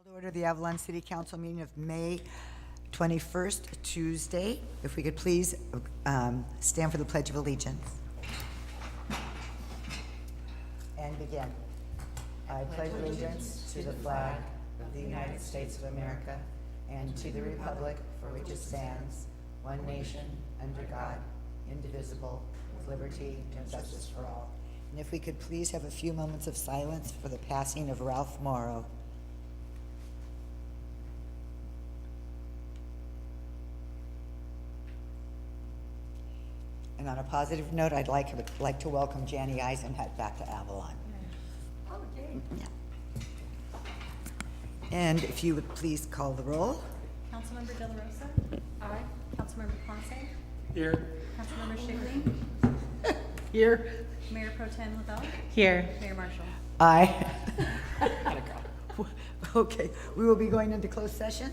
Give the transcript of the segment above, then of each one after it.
To order the Avalon City Council meeting of May 21st, Tuesday. If we could please stand for the Pledge of Allegiance. And begin. I pledge allegiance to the flag of the United States of America and to the republic for which it stands, one nation, under God, indivisible, with liberty and justice for all. And if we could please have a few moments of silence for the passing of Ralph Morrow. And on a positive note, I'd like to welcome Janie Eisenhut back to Avalon. Oh, yay. Yeah. And if you would please call the roll. Councilmember De La Rosa? Aye. Councilmember Ponce? Here. Councilmember Shigley? Here. Mayor Pro Tem LaBelle? Here. Mayor Marshall? Aye. Okay, we will be going into closed session.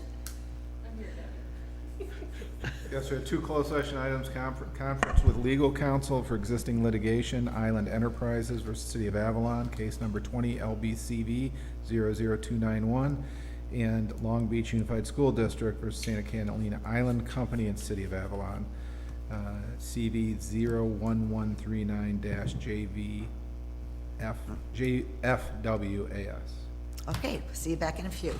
Yes, we have two closed session items, conference with legal counsel for existing litigation, Island Enterprises versus City of Avalon, case number 20 LBCV 00291, and Long Beach Unified School District versus Santa Catalina Island Company and City of Avalon, CV 01139-JFWAS. Okay, see you back in a few.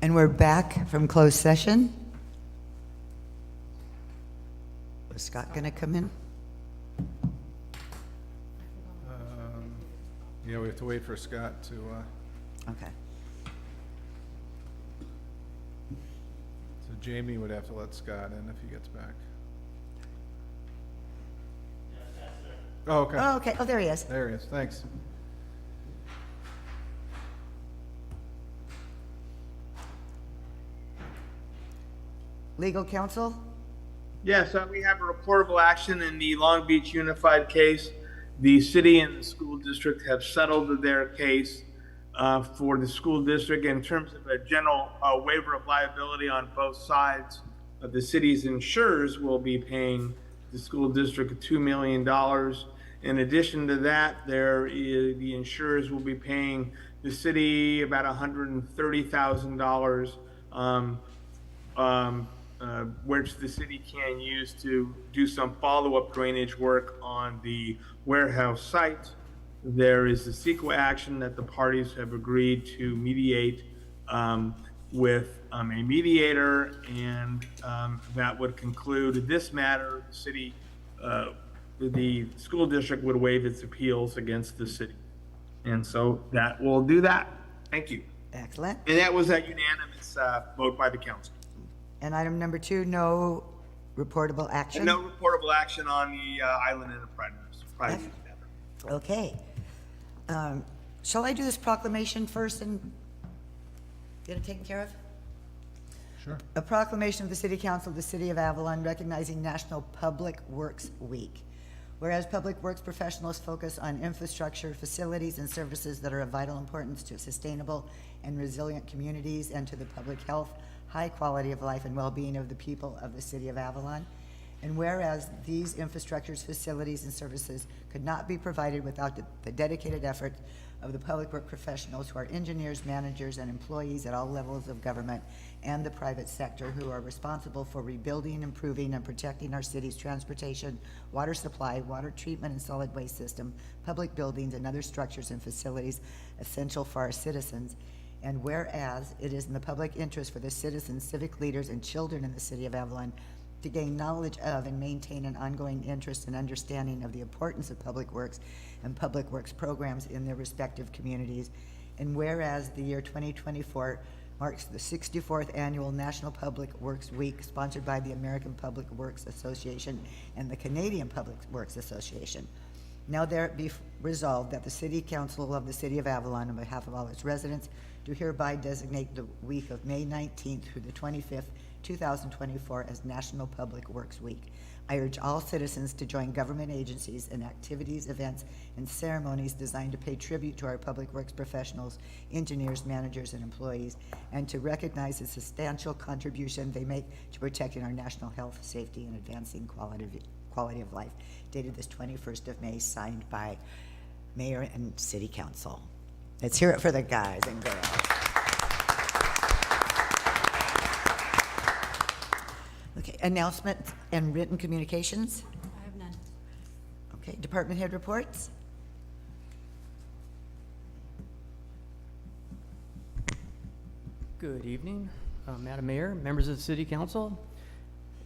And we're back from closed session. Was Scott going to come in? Yeah, we have to wait for Scott to, Okay. so Jamie would have to let Scott in if he gets back. Oh, okay. Oh, okay. Oh, there he is. There he is. Thanks. Legal counsel? Yes, we have a reportable action in the Long Beach Unified case. The city and the school district have settled their case for the school district in terms of a general waiver of liability on both sides. The city's insurers will be paying the school district $2 million. In addition to that, the insurers will be paying the city about $130,000, which the city can use to do some follow-up drainage work on the warehouse site. There is a CEQA action that the parties have agreed to mediate with a mediator, and that would conclude this matter. The city, the school district would waive its appeals against the city. And so that will do that. Thank you. Excellent. And that was a unanimous vote by the council. And item number 2, no reportable action? And no reportable action on the Island Enterprises. Okay. Shall I do this proclamation first and get it taken care of? Sure. A proclamation of the City Council of the City of Avalon recognizing National Public Works Week. Whereas public works professionals focus on infrastructure, facilities, and services that are of vital importance to sustainable and resilient communities and to the public health, high quality of life, and well-being of the people of the City of Avalon. And whereas these infrastructures, facilities, and services could not be provided without the dedicated effort of the public work professionals who are engineers, managers, and employees at all levels of government and the private sector who are responsible for rebuilding, improving, and protecting our city's transportation, water supply, water treatment and solid waste system, public buildings, and other structures and facilities essential for our citizens. And whereas it is in the public interest for the citizens, civic leaders, and children in the City of Avalon to gain knowledge of and maintain an ongoing interest and understanding of the importance of public works and public works programs in their respective communities. And whereas the year 2024 marks the 64th annual National Public Works Week, sponsored by the American Public Works Association and the Canadian Public Works Association. Now there it be resolved that the City Council of the City of Avalon, on behalf of all its residents, do hereby designate the week of May 19th through the 25th, 2024 as National Public Works Week. I urge all citizens to join government agencies in activities, events, and ceremonies designed to pay tribute to our public works professionals, engineers, managers, and employees, and to recognize the substantial contribution they make to protecting our national health, safety, and advancing quality of life. Dated this 21st of May, signed by Mayor and City Council. Let's hear it for the guys and girls. Okay, announcements and written communications. I have none. Okay, department head reports. Good evening, Madam Mayor, members of the City Council.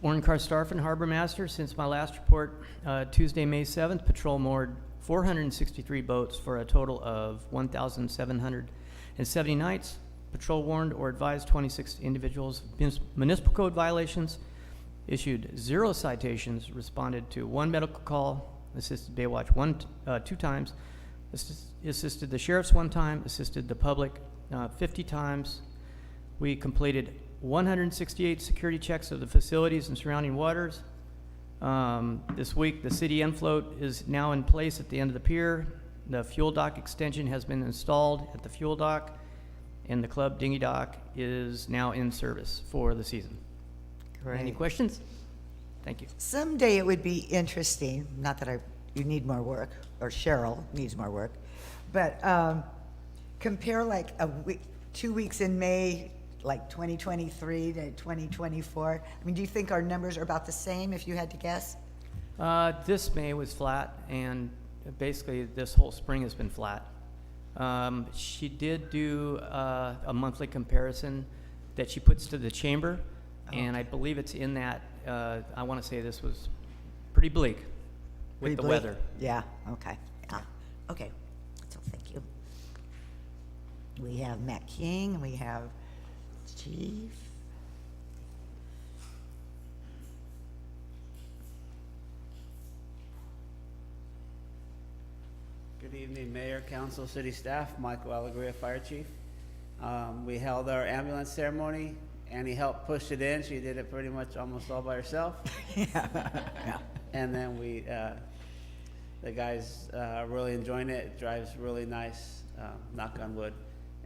Warren Karstarfen, Harbor Master. Since my last report, Tuesday, May 7th, patrol moored 463 boats for a total of 1,770 nights. Patrol warned or advised 26 individuals of municipal code violations, issued 0 citations, responded to 1 medical call, assisted Baywatch 2 times, assisted the sheriffs 1 time, assisted the public 50 times. We completed 168 security checks of the facilities and surrounding waters. This week, the city end float is now in place at the end of the pier. The fuel dock extension has been installed at the fuel dock, and the club dinghy dock is now in service for the season. Any questions? Thank you. Someday it would be interesting, not that you need more work, or Cheryl needs more work, but compare like 2 weeks in May, like 2023 to 2024. I mean, do you think our numbers are about the same if you had to guess? This May was flat, and basically this whole spring has been flat. She did do a monthly comparison that she puts to the chamber, and I Okay. believe it's in that, I want to say this was pretty bleak Pretty with the bleak? weather. Yeah, okay, yeah, okay, so thank you. We have Matt King, and we have Chief. Good evening, Mayor, Council, City Staff. Michael Alegria, Fire Chief. We held our ambulance ceremony. Annie helped push it in. She did it pretty much almost all by herself. Yeah. And then the guys are really enjoying it. It drives really nice, knock on wood.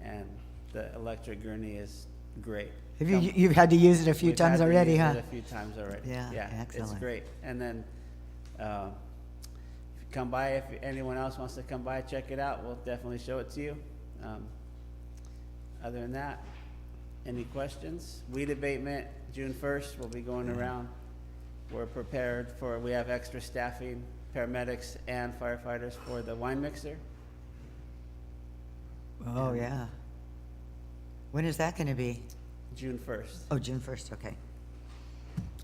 And the electric gurney is great. Have you've had to use it a few We've had times to already, use huh? it a few times already. Yeah, It's excellent. great. And then, if you come by, if anyone else wants to come by, check it out, we'll definitely show it to you. Other than that, any questions? Weed abatement, June 1st, we'll be going around. We're prepared we have extra staffing, paramedics and firefighters for the wine mixer. Oh, yeah. When is that gonna be? June 1st. Oh, June 1st, okay.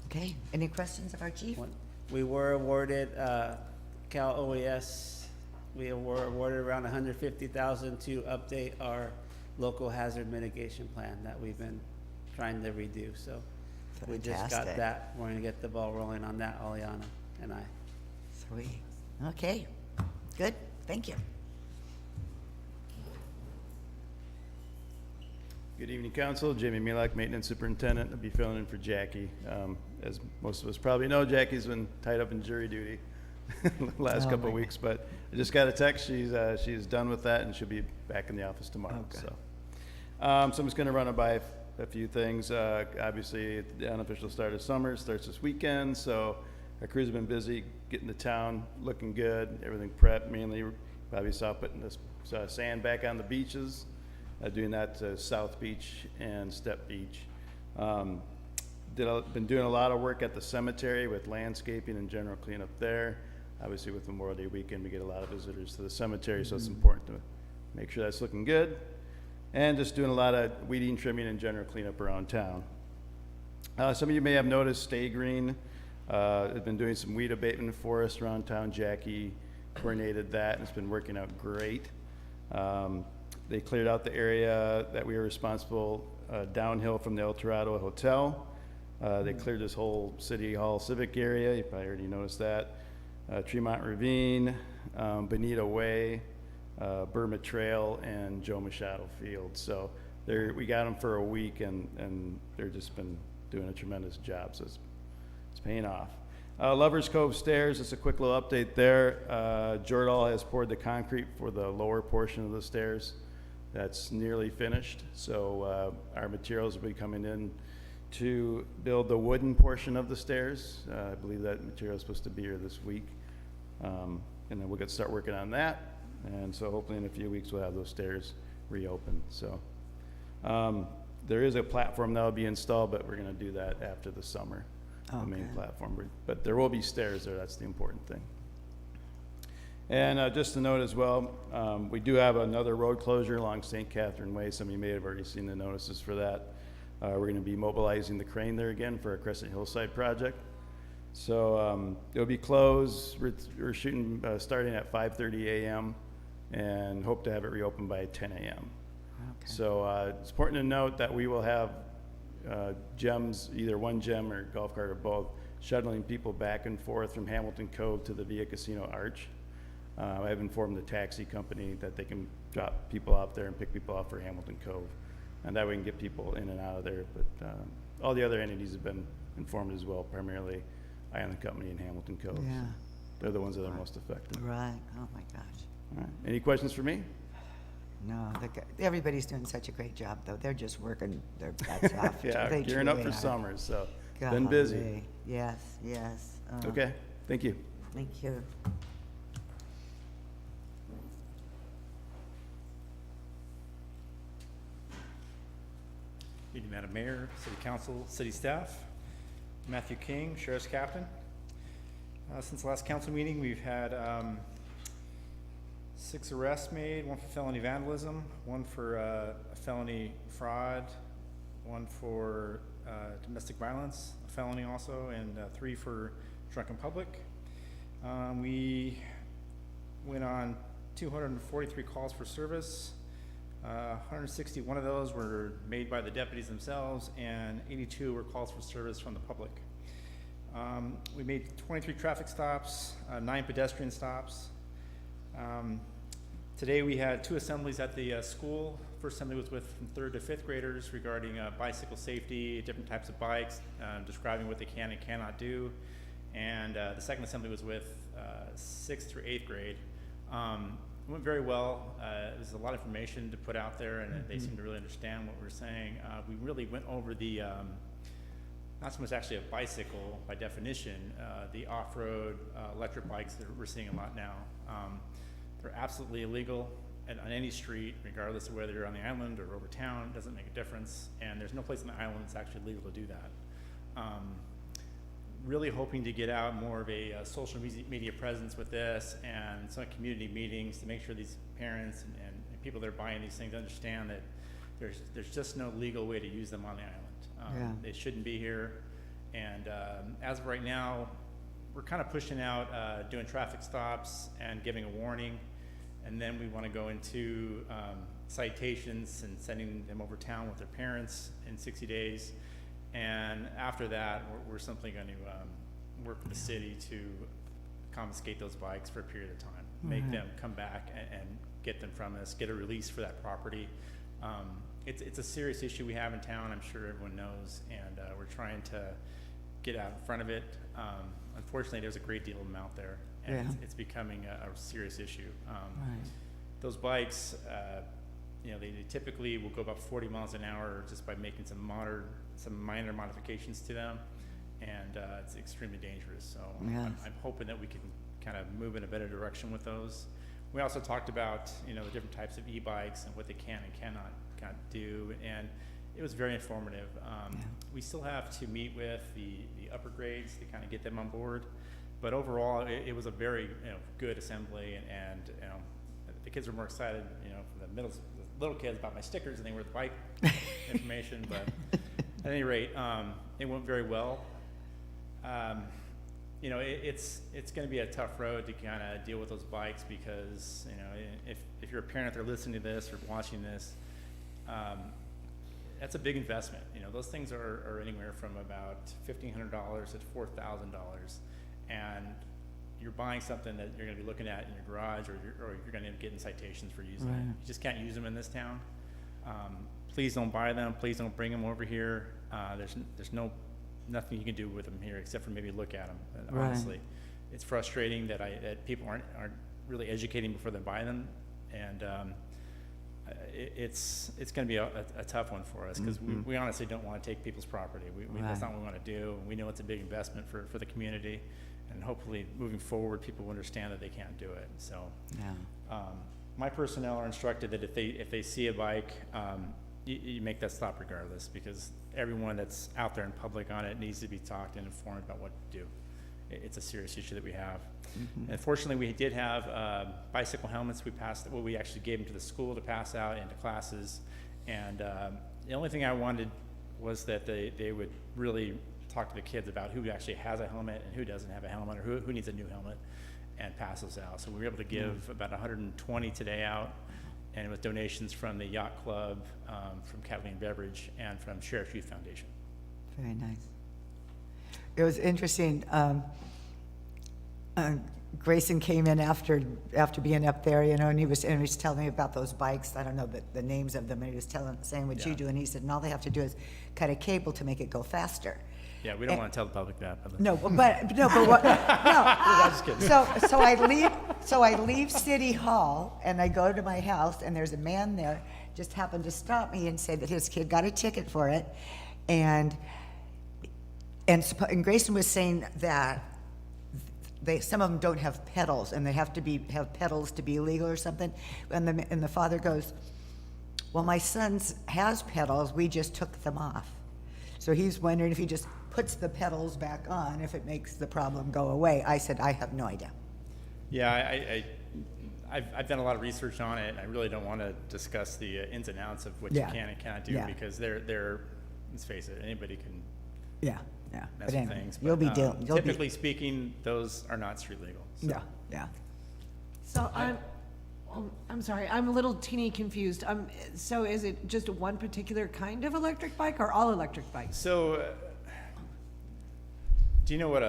Okay, any questions of our chief? We were awarded, Cal OES, we were awarded around $150,000 to update our local hazard mitigation plan that we've been trying to redo, so we just got Fantastic. that. We're gonna get the ball rolling on that, Aliana and I. Sweet, okay, good, thank you. Good evening, Council. Jamie Milak, Maintenance Superintendent. I'll be filling in for Jackie. As most of us probably know, Jackie's been tied up in jury duty the last Oh, couple of my weeks, but I just got a text. She is done with that and she'll be back in the office tomorrow. Oh, good. So I'm just going to run it by a few things. Obviously, the unofficial start of summer starts this weekend, so our crews have been busy getting the town looking good, everything prepped. Mainly, you probably saw putting this sand back on the beaches. Doing that to South Beach and Step Beach. Been doing a lot of work at the cemetery with landscaping and general cleanup there. Obviously with Memorial Day weekend, we get a lot of visitors to the cemetery, so it's important to make sure that's looking good. And just doing a lot of weeding, trimming, and general cleanup around town. Some of you may have noticed Stay Green has been doing some weed abatement for us around town. Jackie coordinated that, and it's been working out great. They cleared out the area that we were responsible downhill from the El Dorado Hotel. They cleared this whole City Hall civic area. You probably already noticed that. Tremont Ravine, Bonita Way, Burma Trail, and Joe Machado Field. So we got them for a week, and they've just been doing a tremendous job. So it's paying off. Lovers Cove Stairs, just a quick little update there. Jordan has poured the concrete for the lower portion of the stairs. That's nearly finished, so our materials will be coming in to build the wooden portion of the stairs. I believe that material is supposed to be here this week, and then we'll start working on that, and so hopefully in a few weeks we'll have those stairs reopened. So there is a platform that will be installed, but we're going to do that after the summer, the main Okay. platform. But there will be stairs there, that's the important thing. And just to note as well, we do have another road closure along St. Catherine Way. Some of you may have already seen the notices for that. We're going to be mobilizing the crane there again for a Crescent Hillside project. So it'll be closed. We're shooting starting at 5:30 a.m. and hope to have it reopened by 10 a.m. Okay. So it's important to note that we will have gems, either one gem or golf cart or both, shuttling people back and forth from Hamilton Cove to the Via Casino Arch. I've informed the taxi company that they can drop people off there and pick people up for Hamilton Cove. And that way we can get people in and out of there. But all the other entities have been informed as well, primarily Island Company and Hamilton Cove. Yeah, They're the ones that are most affected. right, oh my gosh. All right. Any questions for me? No, everybody's doing such a great job, though, they're just working their butts off. Yeah, They gearing up truly for are. summer, so been busy. Golly. Yes, yes. Okay, thank you. Thank you. Evening, Madam Mayor, City Council, City Staff. Matthew King, Sheriff's Captain. Since the last council meeting, we've had 6 arrests made, 1 for felony vandalism, 1 for felony fraud, 1 for domestic violence, a felony also, and 3 for drunken public. We went on 243 calls for service. 161 of those were made by the deputies themselves, and 82 were calls for service from the public. We made 23 traffic stops, 9 pedestrian stops. Today we had 2 assemblies at the school. First assembly was with from 3rd to 5th graders regarding bicycle safety, different types of bikes, describing what they can and cannot do. And the second assembly was with 6th through 8th grade. It went very well. There's a lot of information to put out there, and they seem to really understand what we're saying. We really went over the, not so much actually a bicycle by definition, the off-road electric bikes that we're seeing a lot now. They're absolutely illegal on any street, regardless of whether you're on the island or over town. It doesn't make a difference, and there's no place on the island that's actually legal to do that. Really hoping to get out more of a social media presence with this, and some community meetings to make sure these parents and people that are buying these things understand that there's just no legal way to use them on the island. They shouldn't be here, and as of right now, we're kind of pushing out doing traffic stops and giving a warning, and then we want to go into citations and sending them over town with their parents in 60 days. And after that, we're simply going to work with the city to confiscate those bikes for a period of time, make them come back and get them from us, get a release for that property. It's a serious issue we have in town, I'm sure everyone knows, and we're trying to get out in front of it. Unfortunately, there's a great deal of them out there, and it's becoming a serious issue. Those bikes, you know, they typically will go about 40 miles an hour just by making some minor modifications to them, and it's extremely dangerous. So I'm hoping that we can kind of move in a better direction with those. We also talked about, you know, the different types of e-bikes and what they can and cannot do, and it was very informative. We still have to meet with the upper grades to kind of get them on board, but overall it was a very good assembly, and the kids were more excited, for the little kids about my stickers than they were the bike information. But at any rate, it went very well. It's going to be a tough road to kind of deal with those bikes, because if you're a parent, they're listening to this or watching this, that's a big investment. Those things are anywhere from about $1,500 to $4,000, and you're buying something that you're going to be looking at in your garage, or you're going to end up getting citations for using it. You just can't use them in this town. Please don't buy them. Please don't bring them over here. There's nothing you can do with them here except for maybe look at them. Honestly, it's frustrating that people aren't really educating before they buy them, and it's going to be a tough one for us, because we honestly don't want to take people's property. That's not what we want to do. We know it's a big investment for the community, and hopefully moving forward, people will understand that they can't do it. So, my personnel are instructed that if they see a bike, you make that stop regardless, because everyone that's out there in public on it needs to be talked and informed about what to do. It's a serious issue that we have. And fortunately, we did have bicycle helmets. We actually gave them to the school to pass out into classes. And the only thing I wanted was that they would really talk to the kids about who actually has a helmet and who doesn't have a helmet, or who needs a new helmet, and pass those out. So we were able to give about 120 today out, and with donations from the Yacht Club, from Kathleen Beverage, and from Sheriff's Youth Foundation. Very nice. It was interesting. Grayson came in after being up there, and he was telling me about those bikes. I don't know the names of them, and he was saying what you do, and he said, and all they have to do is cut a cable to make it go faster. Yeah, we don't want to tell the public that. But No, but what? No. Just kidding. So I leave City Hall and I go to my house, and there's a man there just happened to stop me and say that his kid got a ticket for it, and Grayson was saying that some of them don't have pedals, and they have pedals to be legal or something. And the father goes, "Well, my son's has pedals. We just took them off." So he's wondering if he just puts the pedals back on, if it makes the problem go away. I said, I have no idea. Yeah, I've done a lot of research on it, and I really don't want to discuss the ins and outs of what you can and cannot do, because they're let's face it, anybody can Yeah, yeah. mess But with anyway, things. you'll be but, dealing, you'll be, typically speaking, those are not street legal. So. yeah, yeah. So I'm sorry, I'm a little teeny confused. So is it just one particular kind of electric bike or all electric bikes? So, do you know what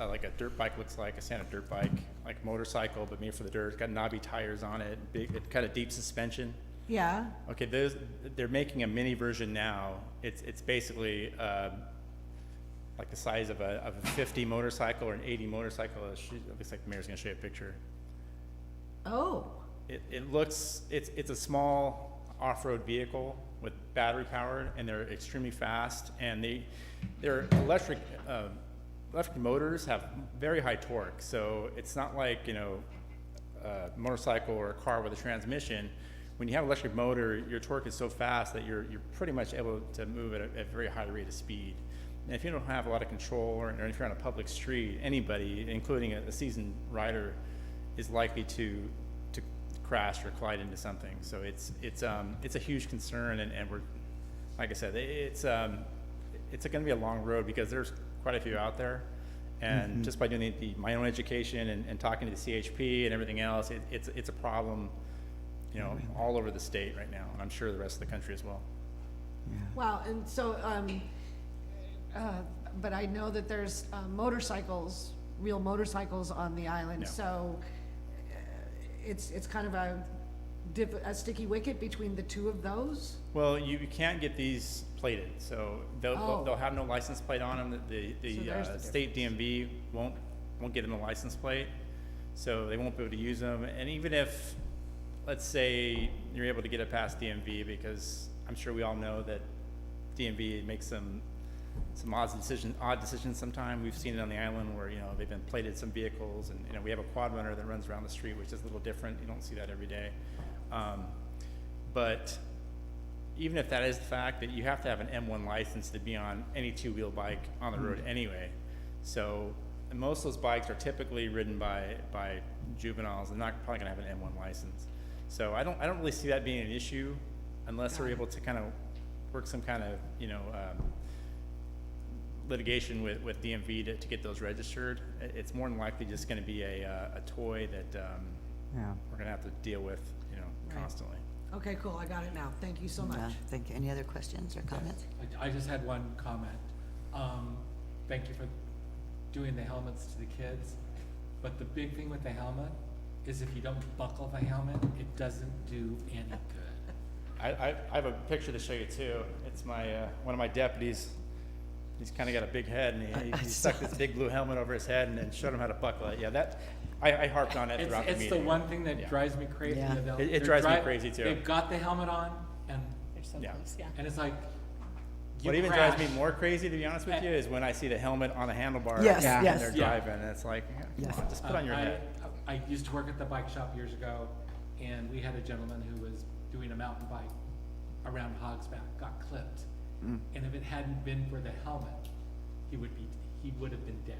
like a dirt bike looks like? A standard dirt bike, like motorcycle, but made for the dirt. It's got knobby tires on it, big, it kind of deep suspension. Yeah, Okay, they're making a mini version now. It's basically like the size of a 50 motorcycle or an 80 motorcycle. It looks like the mayor's gonna show you a picture. oh, It's a small off-road vehicle with battery powered, and they're extremely fast, and their electric motors have very high torque, so it's not like, you know, a motorcycle or a car with a transmission. When you have an electric motor, your torque is so fast that you're pretty much able to move at a very high rate of speed. And if you don't have a lot of control, or if you're on a public street, anybody, including a seasoned rider, is likely to crash or collide into something. So it's a huge concern, and we're, like I said, it's going to be a long road because there's quite a few out there, and just by doing my own education and talking to the CHP and everything else, it's a problem, you know, all over the state right now, and I'm sure the rest of the country as well. wow, and so, but I know that there's motorcycles, real motorcycles on the island, Yeah. so it's kind of a sticky wicket between the two of those? Well, you can't get these plated, so Oh. they'll have no license plate on them. The So there's the state DMV won't get them a license plate, so they won't be able to use them. And even if, let's say, you're able to get it past DMV, because I'm sure we all know that DMV makes some odd decisions sometimes. We've seen it on the island where, you know, they've been plated some vehicles, and, you know, we have a quad runner that runs around the street, which is a little different. You don't see that every day. But even if that is the fact, that you have to have an M1 license to be on any two-wheel bike on the road anyway. So, and most of those bikes are typically ridden by juveniles and not probably gonna have an M1 license. So I don't really see that being an issue unless they're able to kind of work some kind of, you know, litigation with DMV to get those registered. It's more than likely just gonna be a toy that Yeah. we're gonna have to deal with, you know, Right. constantly. Okay, cool, I got it now, thank you so Yeah. much. Think, any other questions or comments? I just had one comment. Thank you for doing the helmets to the kids, but the big thing with the helmet is if you don't buckle the helmet, it doesn't do any good. I have a picture to show you too. It's my one of my deputies. He's kind of got a big head, and he stuck this big blue helmet over his head and showed him how to buckle it. Yeah, that I harped on it throughout the It's meeting. the one thing that Yeah. drives me crazy. Yeah. that It they're drives me crazy, too. They've got the helmet on, and They're so Yeah. close, yeah. it's like, you What even drives me crash. more crazy, to be honest with you, is when I see the helmet on a handlebar Yes, and yes. they're Yeah. driving, and it's like, come Yes. on, just put on your head. I used to work at the bike shop years ago, and we had a gentleman who was doing a mountain bike around Hogsback, got clipped. And if it hadn't been for the helmet, he would have been dead.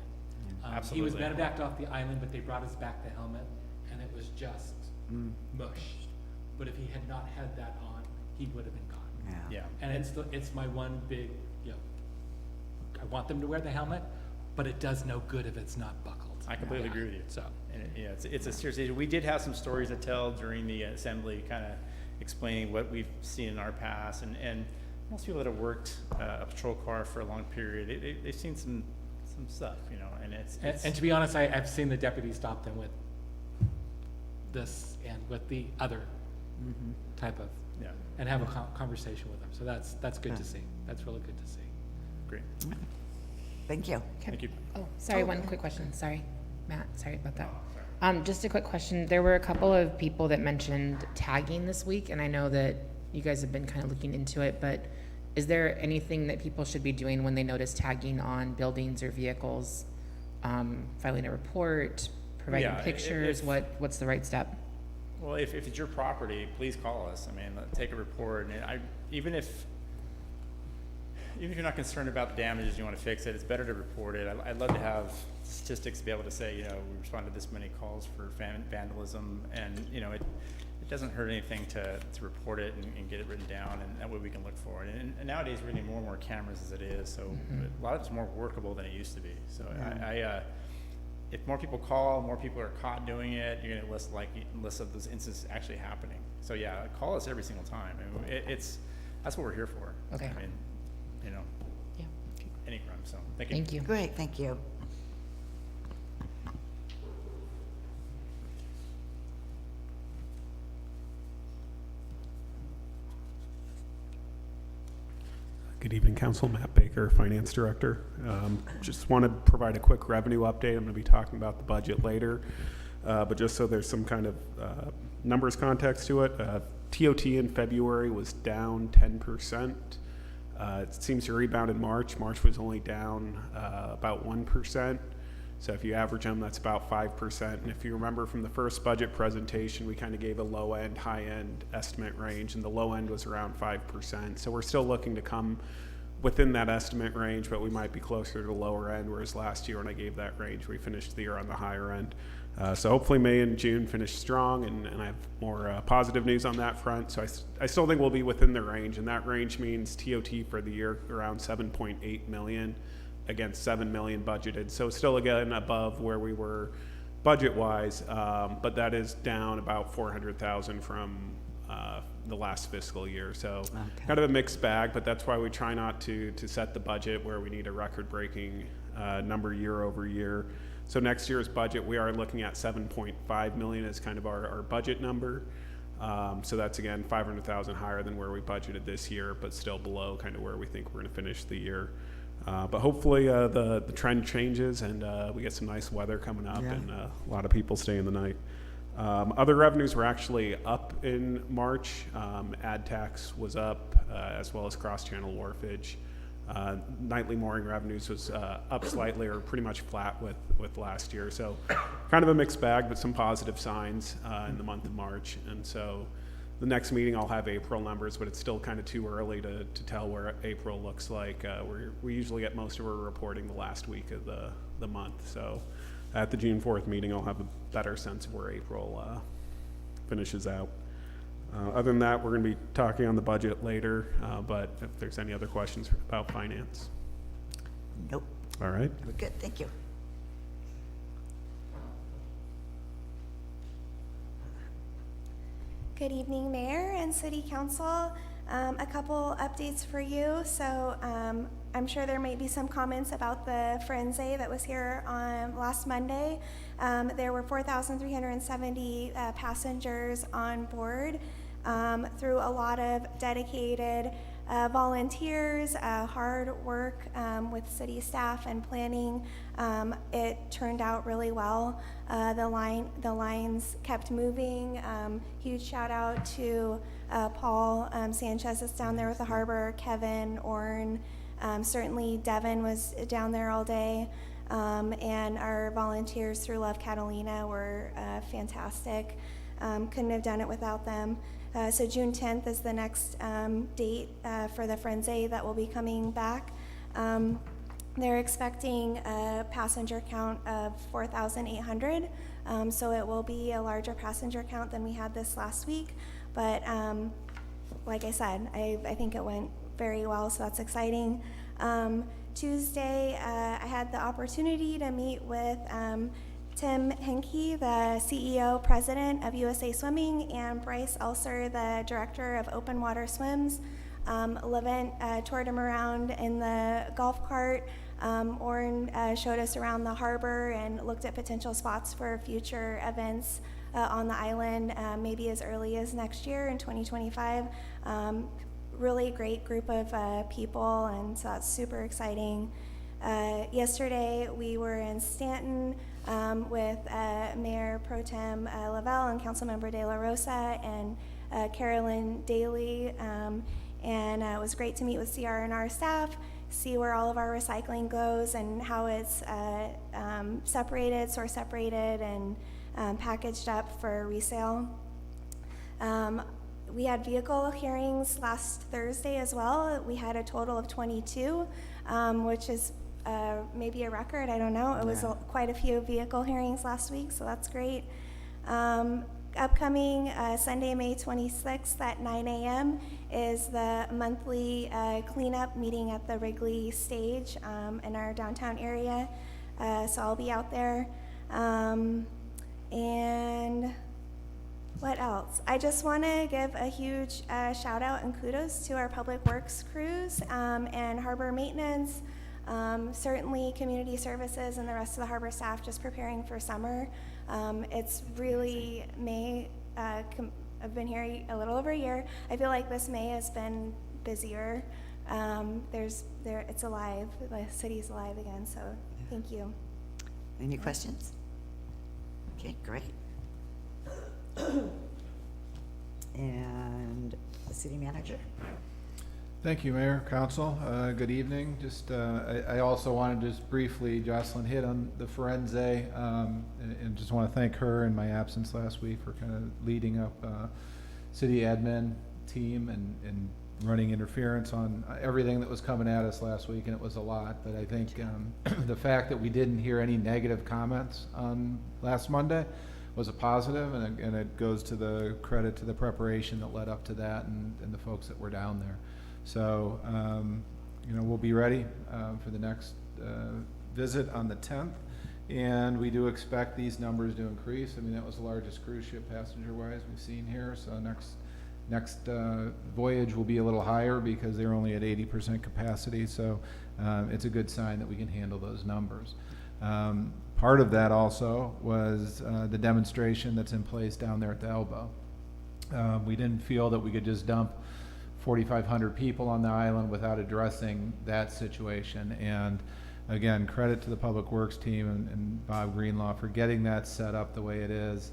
He was Absolutely. medevaced off the island, but they brought us back the helmet, and it was just mush. But if he had not had that on, he would have been gone. Yeah. And it's my one big, you know, I want them to wear the helmet, but it does no good if it's not buckled. I completely agree with you. So, And it's a serious issue. We did have some stories to tell during the assembly, kind of explaining what we've seen in our past, and most people that have worked a patrol car for a long period, they've seen some stuff, you know, and and to be honest, I've seen the deputy stop them with this and with the other type of, yeah, and have a conversation with them. So that's good to see. That's really good to see. great. Thank you. Thank you. Oh, sorry, one quick question, sorry, Matt, sorry about that. Just a quick question, there were a couple of people that mentioned tagging this week, and I know that you guys have been kind of looking into it, but is there anything that people should be doing when they notice tagging on buildings or vehicles? Filing a report, providing Yeah, pictures, what's the right step? Well, if it's your property, please call us. I mean, take a report, and even if you're not concerned about the damages, you want to fix it, it's better to report it. I'd love to have statistics to be able to say, you know, we responded to this many calls for vandalism, and, you know, it doesn't hurt anything to report it and get it written down, and that way we can look for it. And nowadays, we're getting more and more cameras as it is, so a lot of it's more workable than it used to be. So if more people call, more people are caught doing it, you're gonna list of those instances actually happening. So yeah, call us every single time. I mean, that's what we're here for. Okay. I mean, you know, Yeah. any crime, so thank you. Thank you. Great, thank you. Good evening, Council. Matt Baker, Finance Director. Just want to provide a quick revenue update. I'm going to be talking about the budget later, but just so there's some kind of numbers context to it, TOT in February was down 10%. It seems to rebound in March. March was only down about 1%. So if you average them, that's about 5%. And if you remember from the first budget presentation, we kind of gave a low end, high end estimate range, and the low end was around 5%. So we're still looking to come within that estimate range, but we might be closer to the lower end, whereas last year when I gave that range, we finished the year on the higher end. So hopefully May and June finish strong, and I have more positive news on that front. So I still think we'll be within the range, and that range means TOT for the year around 7.8 million. Against 7 million budgeted. So still again above where we were budget-wise, but that is down about 400,000 from the last fiscal year. So kind of a mixed bag, but that's why we try not to set the budget where we need a record-breaking number year over year. So next year's budget, we are looking at 7.5 million as kind of our budget number. So that's again 500,000 higher than where we budgeted this year, but still below kind of where we think we're going to finish the year. But hopefully the trend changes and we get some nice weather coming up and a lot of people stay in the night. Other revenues were actually up in March. Ad tax was up as well as cross-channel wharfage. Nightly mooring revenues was up slightly or pretty much flat with last year. So kind of a mixed bag, but some positive signs in the month of March. And so the next meeting I'll have April numbers, but it's still kind of too early to tell where April looks like. We usually get most of our reporting the last week of the month. So at the June 4th meeting, I'll have a better sense of where April finishes out. Other than that, we're going to be talking on the budget later, but if there's any other questions about finance. Nope, All right. we're good, thank you. Good evening, Mayor and City Council. A couple updates for you. So I'm sure there might be some comments about the Frenze that was here on last Monday. There were 4,370 passengers on board through a lot of dedicated volunteers, hard work with city staff and planning. It turned out really well. The lines kept moving. Huge shout out to Paul Sanchez that's down there with the harbor, Kevin, Orrin, certainly Devin was down there all day. And our volunteers through Love Catalina were fantastic. Couldn't have done it without them. So June 10th is the next date for the Frenze that will be coming back. They're expecting a passenger count of 4,800, so it will be a larger passenger count than we had this last week. But like I said, I think it went very well, so that's exciting. Tuesday, I had the opportunity to meet with Tim Henke, the CEO, President of USA Swimming, and Bryce Elser, the Director of Open Water Swims. Levent toured him around in the golf cart. Orrin showed us around the harbor and looked at potential spots for future events on the island, maybe as early as next year in 2025. Really great group of people, and so that's super exciting. Yesterday, we were in Stanton with Mayor Pro Tem Lavelle and Councilmember De La Rosa and Carolyn Daly, and it was great to meet with CR&R staff, see where all of our recycling goes and how it's separated, source separated, and packaged up for resale. We had vehicle hearings last Thursday as well. We had a total of 22, which is maybe a record, I don't know. It was quite a few vehicle hearings last week, so that's great. upcoming Sunday, May 26th at 9 a.m. is the monthly cleanup meeting at the Wrigley stage in our downtown area. So I'll be out there. And what else? I just want to give a huge shout out and kudos to our public works crews and harbor maintenance, certainly community services and the rest of the harbor staff just preparing for summer. It's really May. I've been here a little over a year. I feel like this May has been busier. It's alive. The city's alive again. So thank you. Any questions? Okay, great. And the city manager? Thank you, Mayor, Council. Good evening. I also wanted to just briefly, Jocelyn hit on the Forense, and just want to thank her in my absence last week for kind of leading up city admin team and running interference on everything that was coming at us last week, and it was a lot. But I think the fact that we didn't hear any negative comments on last Monday was a positive, and it goes to the credit to the preparation that led up to that and the folks that were down there. So, we'll be ready for the next visit on the 10th, and we do expect these numbers to increase. I mean, that was the largest cruise ship passenger-wise we've seen here, so next voyage will be a little higher because they're only at 80% capacity, so it's a good sign that we can handle those numbers. Part of that also was the demonstration that's in place down there at the Elbow. We didn't feel that we could just dump 4,500 people on the island without addressing that situation. And again, credit to the Public Works team and Bob Greenlaw for getting that set up the way it is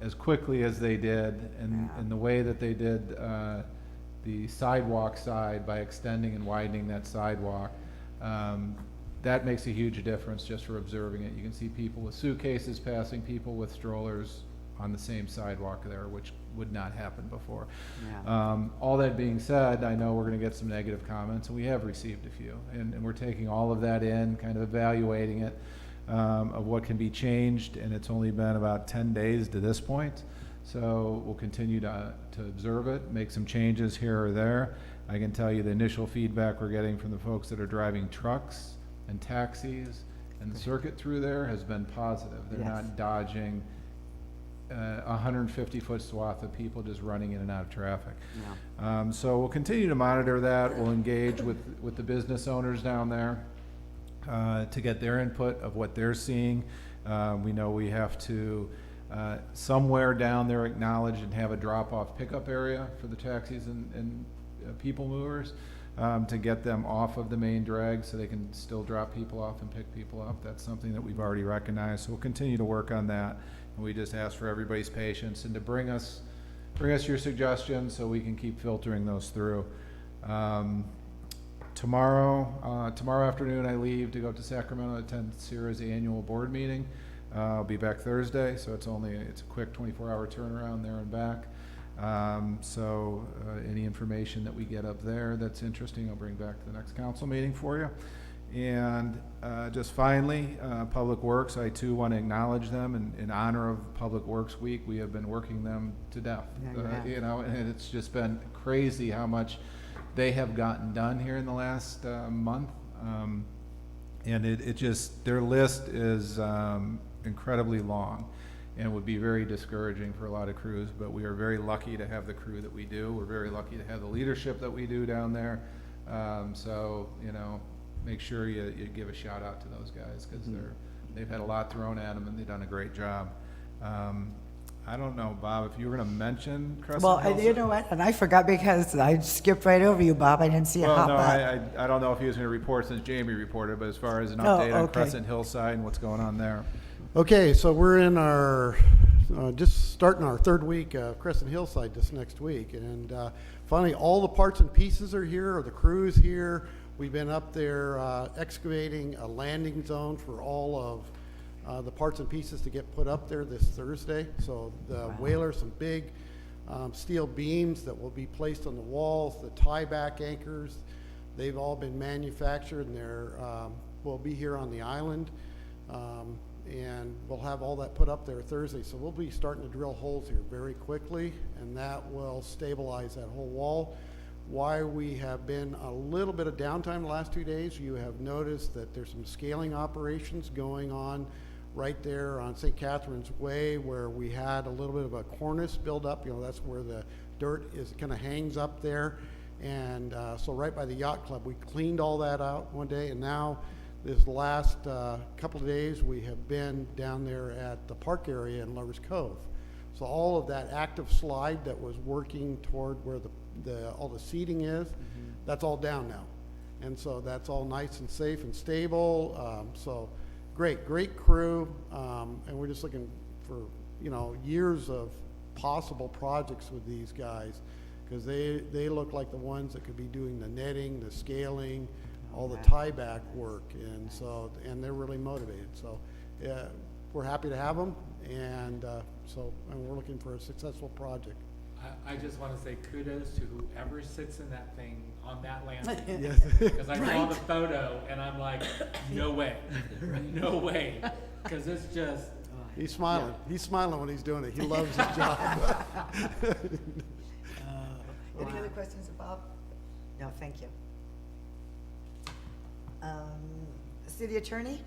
as quickly as they did, and the way that they did the sidewalk side by extending and widening that sidewalk. That makes a huge difference just for observing it. You can see people with suitcases passing people with strollers on the same sidewalk there, which would not happen before. Yeah. All that being said, I know we're going to get some negative comments, and we have received a few, and we're taking all of that in, kind of evaluating it, of what can be changed, and it's only been about 10 days to this point. So we'll continue to observe it, make some changes here or there. I can tell you the initial feedback we're getting from the folks that are driving trucks and taxis and the circuit through there has been positive. They're Yes. not dodging 150-foot swath of people just running in and out of traffic. Yeah. So we'll continue to monitor that. We'll engage with the business owners down there to get their input of what they're seeing. We know we have to somewhere down there acknowledge and have a drop-off pickup area for the taxis and people movers to get them off of the main drag so they can still drop people off and pick people up. That's something that we've already recognized. So we'll continue to work on that. And we just ask for everybody's patience and to bring us your suggestions so we can keep filtering those through. Tomorrow afternoon I leave to go to Sacramento to attend Sierra's annual board meeting. I'll be back Thursday, so it's a quick 24-hour turnaround there and back. Any information that we get up there that's interesting, I'll bring back to the next council meeting for you. And just finally, Public Works, I too want to acknowledge them in honor of Public Works Week. We have been working them to death. Yeah, And it's just been crazy how much they have gotten done here in the last month. And their list is incredibly long and would be very discouraging for a lot of crews, but we are very lucky to have the crew that we do. We're very lucky to have the leadership that we do down there. Make sure you give a shout out to those guys because they've had a lot thrown at them and they've done a great job. I don't know, Bob, if you were going to mention Crescent Well, Hills. you know what? And I forgot because I skipped right over you, Bob. I didn't see it hop up. I don't know if he was going to report since Jamie reported, but as far as an update on okay. Crescent Hillside and what's going on there. Okay, so we're in our, just starting our third week of Crescent Hillside this next week. And finally, all the parts and pieces are here, or the crew's here. We've been up there excavating a landing zone for all of the parts and pieces to get put up there this Thursday. So the whaler, some big steel beams that will be placed on the walls, the tie-back anchors, they've all been manufactured and they're will be here on the island. and we'll have all that put up there Thursday. So we'll be starting to drill holes here very quickly, and that will stabilize that whole wall. Why we have been a little bit of downtime the last 2 days, you have noticed that there's some scaling operations going on right there on St. Catherine's Way, where we had a little bit of a cornice build up. You know, that's where the dirt is kind of hangs up there. And so right by the yacht club, we cleaned all that out one day, and now this last couple of days we have been down there at the park area in Lovers Cove. So all of that active slide that was working toward where all the seating is, that's all down now. And so that's all nice and safe and stable. So great crew. And we're just looking for, you know, years of possible projects with these guys, because they look like the ones that could be doing the netting, the scaling, all the tieback work. And so, and they're really motivated. So yeah, we're happy to have them. And and we're looking for a successful project. I just want to say kudos to whoever sits in that thing on that landing. Yes. Because I saw the photo and I'm like, no way, no way. Because it's just. He's smiling. Yeah. He's smiling when he's doing it. He loves his job. Any other questions, Bob? No, thank you. City Attorney?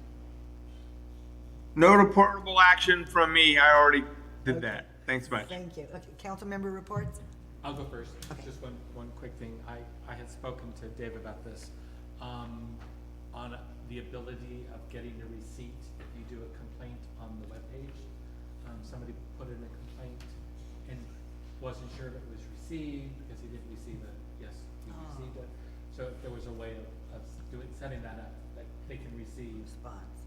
No reportable action from me. I already did that. Thanks much. Thank you. Okay, council member reports? I'll go first. Okay. Just one quick thing. I had spoken to Dave about this, on the ability of getting a receipt if you do a complaint on the webpage. Somebody put in a complaint and wasn't sure if it was received because he didn't receive it. Yes, he received it. So if there was a way of setting that up, that they can receive Response.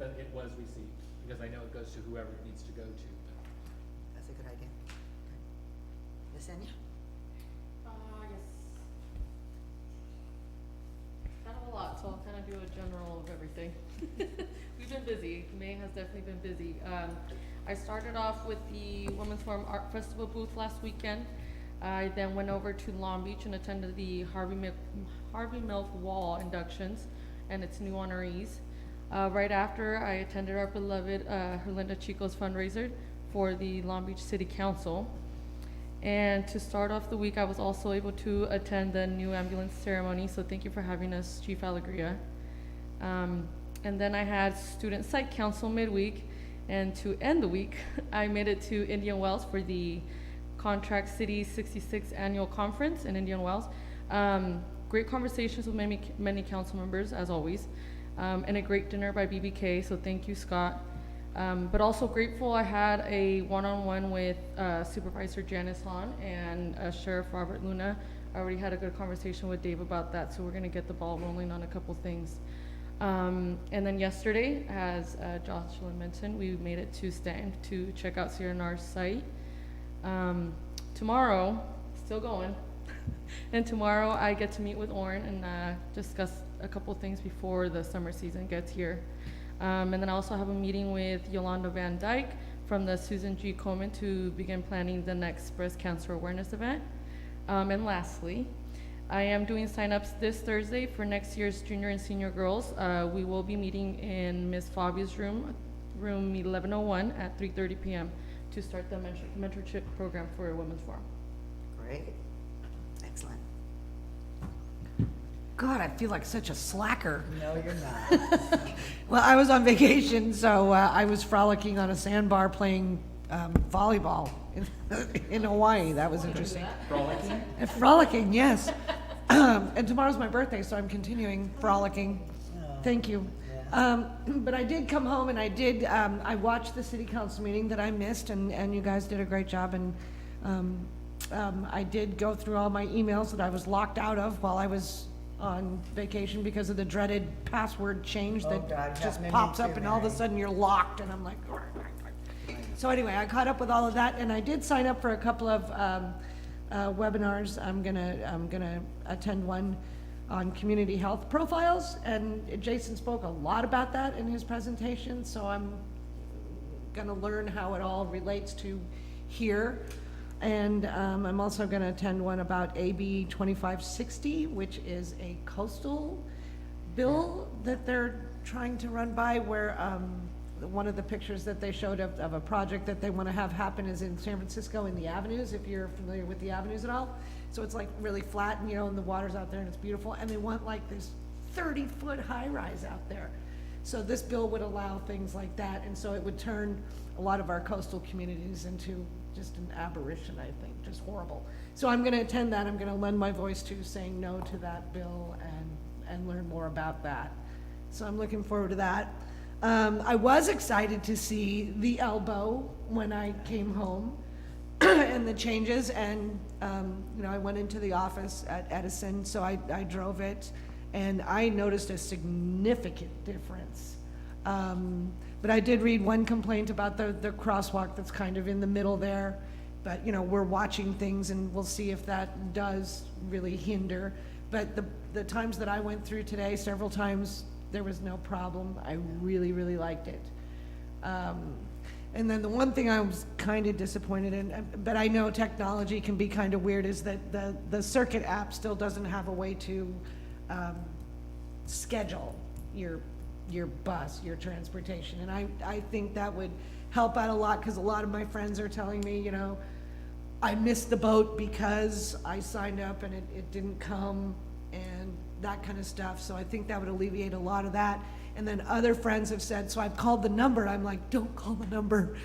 that it was received, because I know it goes to whoever it needs to go to. That's a good idea. Ms. Enya? Yes. Kind of a lot, so I'll kind of do a general of everything. We've been busy. May has definitely been busy. I started off with the Women's Forum Art Festival booth last weekend. I then went over to Long Beach and attended the Harvey Milk Wall inductions and its new honorees. Right after, I attended our beloved Herlinda Chico's fundraiser for the Long Beach City Council. And to start off the week, I was also able to attend the new ambulance ceremony, so thank you for having us, Chief Alegria. And then I had Student Site Council midweek, and to end the week, I made it to Indian Wells for the Contract City 66 Annual Conference in Indian Wells. Great conversations with many council members, as always, and a great dinner by BBK, so thank you, Scott. But also grateful I had a one-on-one with Supervisor Janice Hahn and Sheriff Robert Luna. I already had a good conversation with Dave about that, so we're gonna get the ball rolling on a couple things. And then yesterday, as Jocelyn mentioned, we made it to Stanton to check out CRNR's site. Tomorrow, still going, and tomorrow I get to meet with Orrin and discuss a couple things before the summer season gets here. And then I also have a meeting with Yolanda Van Dyke from the Susan G. Komen to begin planning the next breast cancer awareness event. And lastly, I am doing signups this Thursday for next year's junior and senior girls. We will be meeting in Ms. Fabia's room 1101 at 3:30 p.m. to start the mentorship program for a Women's Forum. Great. Excellent. God, I feel like such a slacker. No, you're not. Well, I was on vacation, so I was frolicking on a sandbar playing volleyball in Hawaii. That was interesting. Frolicking? Frolicking, yes. And tomorrow's my birthday, so I'm continuing frolicking. Thank you. But I did come home and I watched the city council meeting that I missed, and you guys did a great job. And I did go through all my emails that I was locked out of while I was on vacation because of the dreaded password change that God, just yeah, me pops too, up and all of a Mary. sudden you're locked, and I'm like, so anyway, I caught up with all of that, and I did sign up for a couple of webinars. I'm gonna attend one on community health profiles, and Jason spoke a lot about that in his presentation, so I'm gonna learn how it all relates to here. And I'm also gonna attend one about AB 2560, which is a coastal bill that they're trying to run by where, one of the pictures that they showed of a project that they want to have happen is in San Francisco in the avenues, if you're familiar with the avenues at all. So it's like really flat and, and the water's out there and it's beautiful. And they want like this 30-foot high rise out there. So this bill would allow things like that. And so it would turn a lot of our coastal communities into just an aberration, I think, just horrible. So I'm going to attend that. I'm going to lend my voice to saying no to that bill and learn more about that. So I'm looking forward to that. I was excited to see the elbow when I came home and the changes, and I went into the office at Edison, so I drove it, and I noticed a significant difference. But I did read one complaint about the crosswalk that's kind of in the middle there, but we're watching things and we'll see if that does really hinder. But the times that I went through today, several times, there was no problem. I really, really liked it. And then the one thing I was kind of disappointed in, but I know technology can be kind of weird, is that the Circuit app still doesn't have a way to schedule your bus, your transportation. And I think that would help out a lot, because a lot of my friends are telling me, I missed the boat because I signed up and it didn't come, and that kind of stuff. So I think that would alleviate a lot of that. And then other friends have said, so I've called the number. I'm like, don't call the number,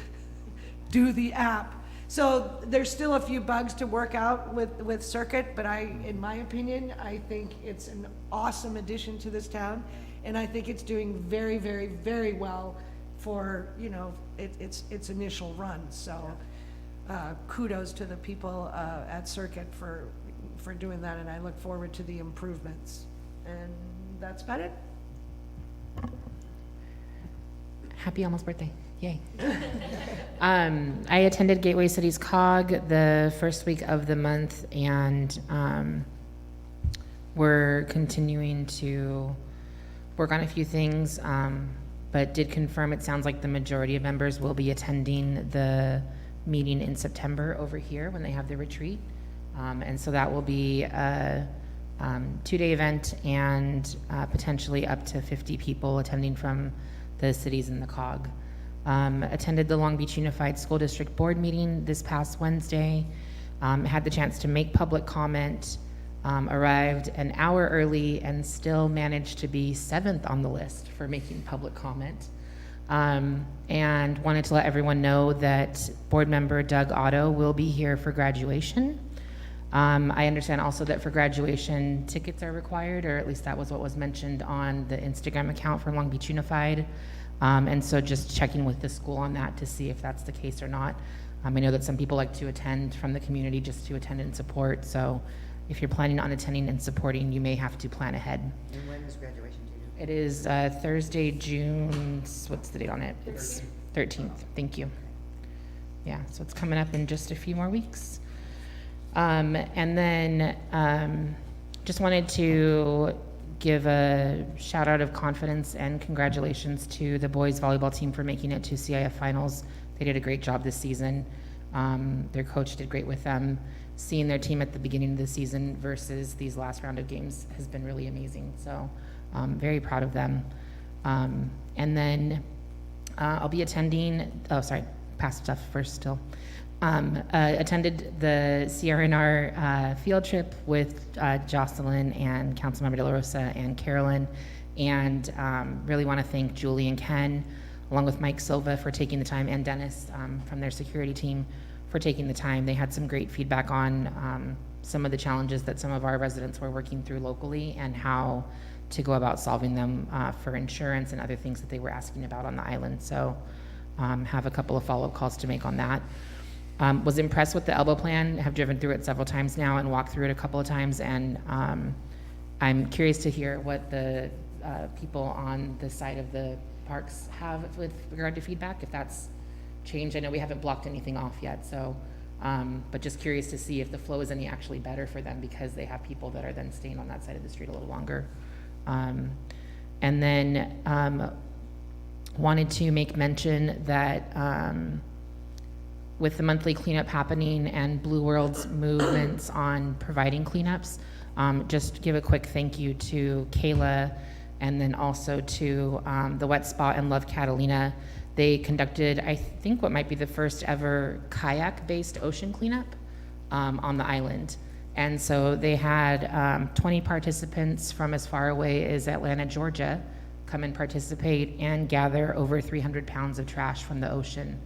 do the app. So there's still a few bugs to work out with Circuit, but in my opinion, I think it's an awesome addition to this town. And I think it's doing very, very, very well for, its initial run. So kudos to the people at Circuit for doing that, and I look forward to the improvements. And that's about it. Happy almost birthday. Yay. I attended Gateway Cities COG the first week of the month, and we're continuing to work on a few things, but did confirm it sounds like the majority of members will be attending the meeting in September over here when they have the retreat. And so that will be a 2-day event, and potentially up to 50 people attending from the cities in the COG. Attended the Long Beach Unified School District Board meeting this past Wednesday. Had the chance to make public comment, arrived an hour early, and still managed to be 7th on the list for making public comment. And wanted to let everyone know that board member Doug Otto will be here for graduation. I understand also that for graduation, tickets are required, or at least that was what was mentioned on the Instagram account for Long Beach Unified. And so just checking with the school on that to see if that's the case or not. I know that some people like to attend from the community just to attend and support. So if you're planning on attending and supporting, you may have to plan ahead. And when is graduation, do you know? It is Thursday, June, what's the date on it? It's 13th. Thank you. Yeah, so it's coming up in just a few more weeks. And then just wanted to give a shout out of confidence and congratulations to the boys volleyball team for making it to CIF finals. They did a great job this season. Their coach did great with them. Seeing their team at the beginning of the season versus these last round of games has been really amazing. So very proud of them. And then I'll be attending, past stuff first still. Attended the CRNR field trip with Jocelyn and Councilmember De La Rosa and Carolyn, and really want to thank Julie and Ken, along with Mike Silva, for taking the time, and Dennis from their security team for taking the time. They had some great feedback on some of the challenges that some of our residents were working through locally and how to go about solving them for insurance and other things that they were asking about on the island. So have a couple of follow-up calls to make on that. Was impressed with the elbow plan, have driven through it several times now and walked through it a couple of times, and I'm curious to hear what the people on the side of the parks have with regard to feedback, if that's changed. I know we haven't blocked anything off yet, so, but just curious to see if the flow is any actually better for them because they have people that are then staying on that side of the street a little longer. And then wanted to make mention that with the monthly cleanup happening and Blue World's movements on providing cleanups, just give a quick thank you to Kayla, and then also to the Wet Spa in Love Catalina. They conducted, I think, what might be the first ever kayak-based ocean cleanup on the island. And so they had 20 participants from as far away as Atlanta, Georgia, come and participate and gather over 300 pounds of trash from the ocean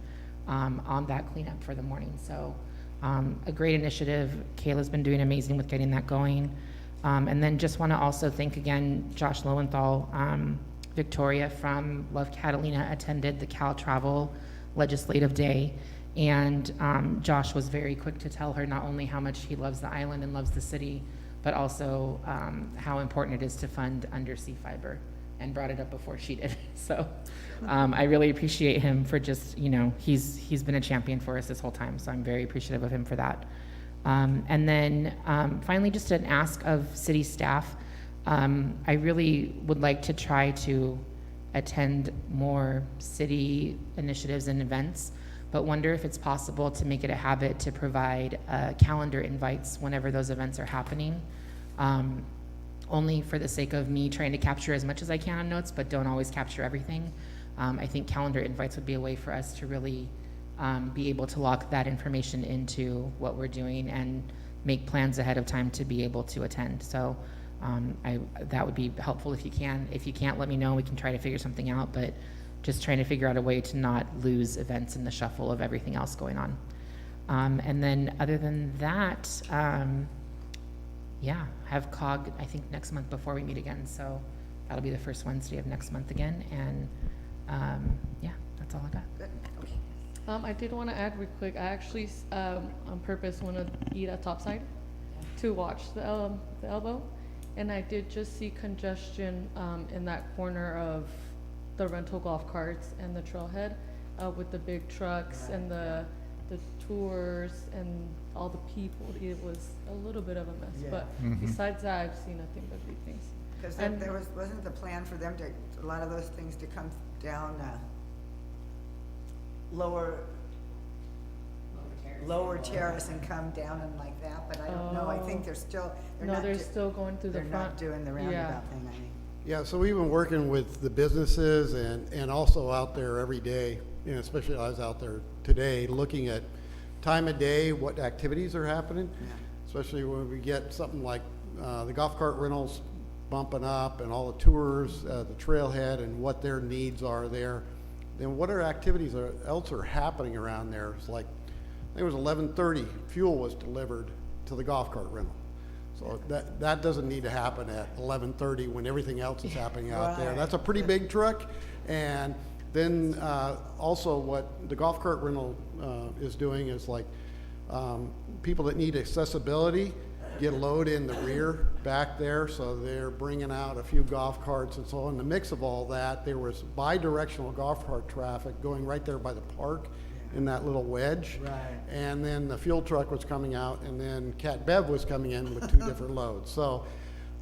on that cleanup for the morning. So a great initiative. Kayla's been doing amazing with getting that going. And then just want to also thank again Josh Lowenthal. Victoria from Love Catalina attended the Cal Travel Legislative Day, and Josh was very quick to tell her not only how much he loves the island and loves the city, but also how important it is to fund undersea fiber, and brought it up before she did. So I really appreciate him for just, you know, he's been a champion for us this whole time, so I'm very appreciative of him for that. And then finally, just an ask of city staff. I really would like to try to attend more city initiatives and events, but wonder if it's possible to make it a habit to provide calendar invites whenever those events are happening. Only for the sake of me trying to capture as much as I can on notes, but don't always capture everything. I think calendar invites would be a way for us to really be able to lock that information into what we're doing and make plans ahead of time to be able to attend. So that would be helpful if you can. If you can't, let me know. We can try to figure something out, but just trying to figure out a way to not lose events in the shuffle of everything else going on. And then other than that, yeah, have COG, I think, next month before we meet again. So that'll be the first Wednesday of next month again. And yeah, that's all I got. Good. Okay. I did want to add real quick, I actually, on purpose, want to eat at Topside to watch the elbow. And I did just see congestion in that corner of the rental golf carts and the trailhead with the big trucks and the tours and all the people. It was a little bit of a mess, Yeah. but besides that, I've seen nothing but good things. Because And- there wasn't the plan for them to, a lot of those things to come down, lower terrace and come down and like that, but I don't know, I think they're still, No, they're still going through the they're front. not doing the Yeah. roundabout thing, I think. Yeah, so we've been working with the businesses and also out there every day, you know, especially I was out there today, looking at time of day, what activities are happening, especially when we get something like the golf cart rentals bumping up and all the tours, the trailhead and what their needs are there. Then what are activities else are happening around there? It's like, I think it was 11:30, fuel was delivered to the golf cart rental. So that doesn't need to happen at 11:30 when everything else is happening out there. Right. That's a pretty big truck. And then also what the golf cart rental is doing is like people that need accessibility get a load in the rear back there. So they're bringing out a few golf carts and so on. In the mix of all that, there was bi-directional golf cart traffic going right there by the park in that little wedge. Right. And then the fuel truck was coming out, and then Cat Bev was coming in with two different loads. So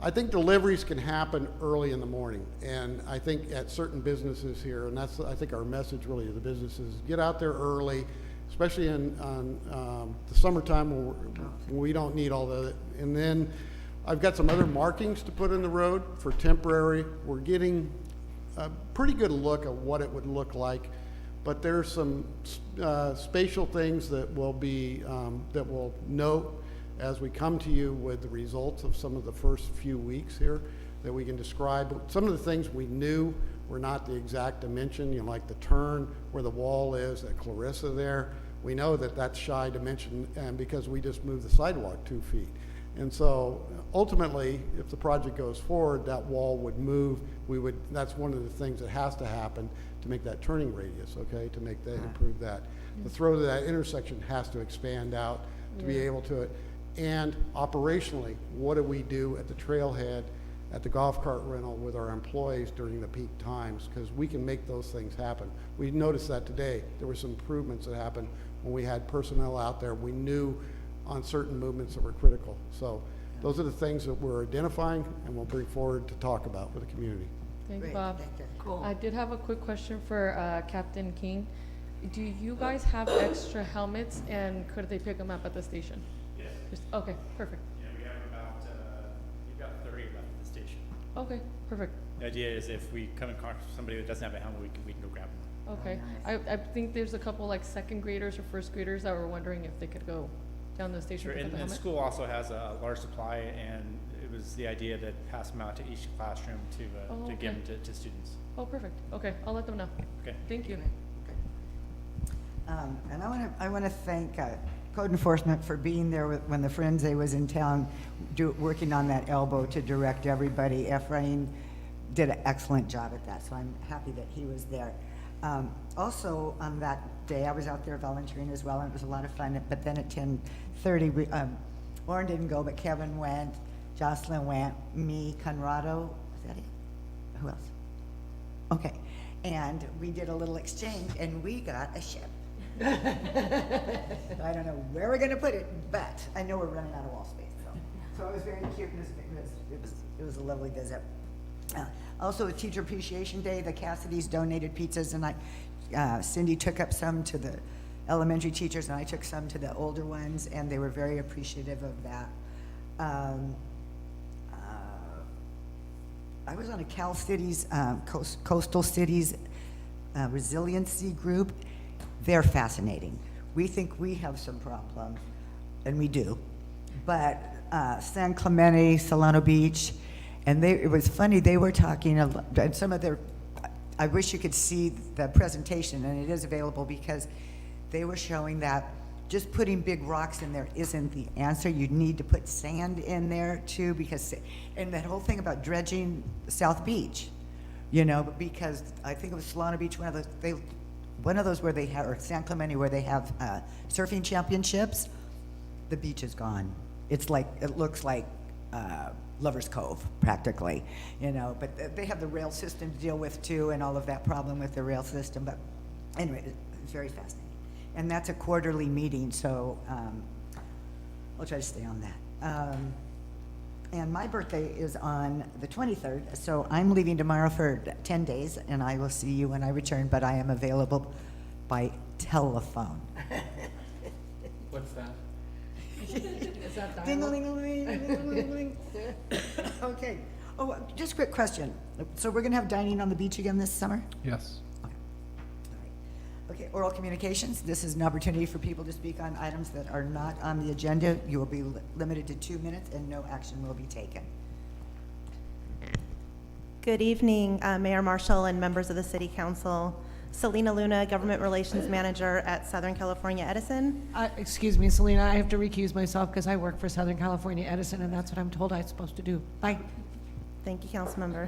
I think deliveries can happen early in the morning. And I think at certain businesses here, and that's, I think our message really to the businesses, get out there early, especially in the summertime when we don't need all the, and then I've got some other markings to put in the road for temporary. We're getting a pretty good look at what it would look like. But there's some spatial things that will be, that we'll note as we come to you with the results of some of the first few weeks here that we can describe. Some of the things we knew were not the exact dimension, you know, like the turn where the wall is at Clarissa there. We know that that's shy dimension and because we just moved the sidewalk 2 feet. And so ultimately, if the project goes forward, that wall would move. That's one of the things that has to happen to make that turning radius, okay, to make that, improve that. The throw to that intersection has to expand out to be able to, and operationally, what do we do at the trailhead, at the golf cart rental with our employees during the peak times? Because we can make those things happen. We noticed that today. There were some improvements that happened when we had personnel out there. We knew on certain movements that were critical. So those are the things that we're identifying and we'll bring forward to talk about with the community. Thank you, Great, Bob. thank you. Cool. I did have a quick question for Captain King. Do you guys have extra helmets, and could they pick them up at the station? Yes. Okay, perfect. Yeah, we have about, we've got 30 left at the station. Okay, perfect. The idea is if we come in contact with somebody that doesn't have a helmet, we can go grab them. Okay. I think there's a couple like second graders or first graders that were wondering if they could go down the station Sure, and pick up the and helmet. school also has a large supply, and it was the idea to pass them out to each classroom Oh, to give okay. them to students. Oh, perfect. Okay, I'll let them know. Okay. Thank you. And I want to thank Code Enforcement for being there when the Frenzy was in town, working on that elbow to direct everybody. Ephraim did an excellent job at that, so I'm happy that he was there. Also, on that day, I was out there volunteering as well, and it was a lot of fun. But then at 10:30, Lauren didn't go, but Kevin went, Jocelyn went, me, Conrado, was that it? Who else? Okay, and we did a little exchange, and we got a ship. I don't know where we're gonna put it, but I know we're running out of wall space, so it was very cute, and it was a lovely visit. Also, a Teacher Appreciation Day, the Cassidy's donated pizzas, and Cindy took up some to the elementary teachers, and I took some to the older ones, and they were very appreciative of that. I was on a Cal Cities, Coastal Cities Resiliency Group. They're fascinating. We think we have some problems, and we do, but San Clemente, Solano Beach, and it was funny, they were talking, and some of their, I wish you could see the presentation, and it is available, because they were showing that just putting big rocks in there isn't the answer. You need to put sand in there too, because, and that whole thing about dredging South Beach, you know, because I think it was Solano Beach, one of those where they have, or San Clemente, where they have surfing championships, the beach is gone. It's like, it looks like Lover's Cove, practically, you know, but they have the rail system to deal with too, and all of that problem with the rail system, but anyway, it's very fascinating. And that's a quarterly meeting, so I'll try to stay on that. And my birthday is on the 23rd, so I'm leaving tomorrow for 10 days, and I will see you when I return, but I am available by telephone. What's that? Is that dial-up? Ding-a-ling-a-ling, ding-a-ling-a-ling. Okay. Oh, just a quick question. So we're gonna have dining on the beach again this summer? Yes. Okay, oral communications. This is an opportunity for people to speak on items that are not on the agenda. You will be limited to 2 minutes, and no action will be taken. Good evening, Mayor Marshall and members of the City Council. Selena Luna, Government Relations Manager at Southern California Edison. Excuse me, Selena, I have to recuse myself because I work for Southern California Edison, and that's what I'm told I'm supposed to do. Bye. Thank you, Councilmember.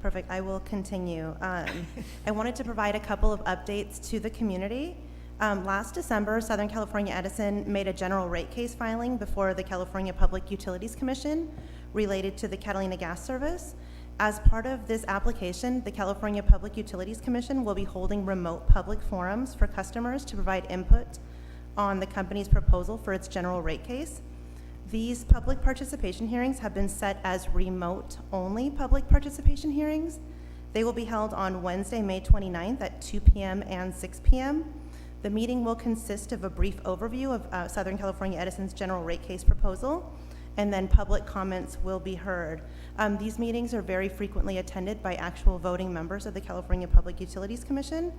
Perfect, I will continue. I wanted to provide a couple of updates to the community. Last December, Southern California Edison made a general rate case filing before the California Public Utilities Commission related to the Catalina Gas Service. As part of this application, the California Public Utilities Commission will be holding remote public forums for customers to provide input on the company's proposal for its general rate case. These public participation hearings have been set as remote-only public participation hearings. They will be held on Wednesday, May 29th at 2 p.m. and 6 p.m. The meeting will consist of a brief overview of Southern California Edison's general rate case proposal, and then public comments will be heard. These meetings are very frequently attended by actual voting members of the California Public Utilities Commission.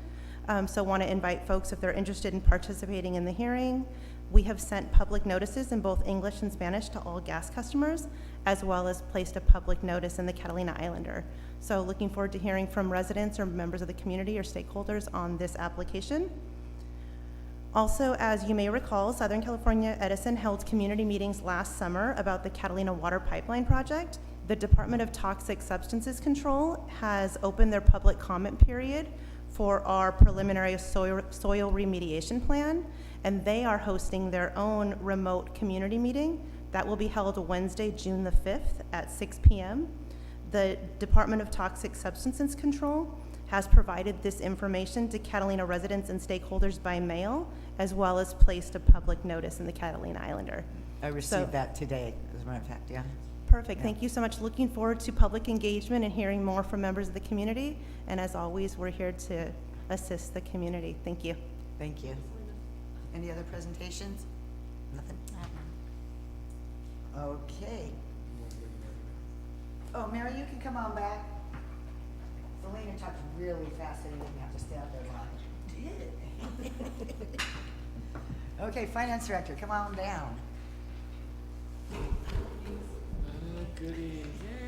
So want to invite folks if they're interested in participating in the hearing. We have sent public notices in both English and Spanish to all gas customers, as well as placed a public notice in the Catalina Islander. So looking forward to hearing from residents or members of the community or stakeholders on this application. Also, as you may recall, Southern California Edison held community meetings last summer about the Catalina Water Pipeline Project. The Department of Toxic Substances Control has opened their public comment period for our preliminary soil remediation plan, and they are hosting their own remote community meeting that will be held Wednesday, June the 5th at 6 p.m. The Department of Toxic Substances Control has provided this information to Catalina residents and stakeholders by mail, as well as placed a public notice in the Catalina Islander. I received that today, as a matter of fact, yeah. Perfect, thank you so much. Looking forward to public engagement and hearing more from members of the community. And as always, we're here to assist the community. Thank you. Thank you. Any other presentations? Nothing? Okay. Oh, Mary, you can come on back. Selena talked really fast and you didn't have to stand there long. Did. Okay, Finance Director, come on down. Goody, yay.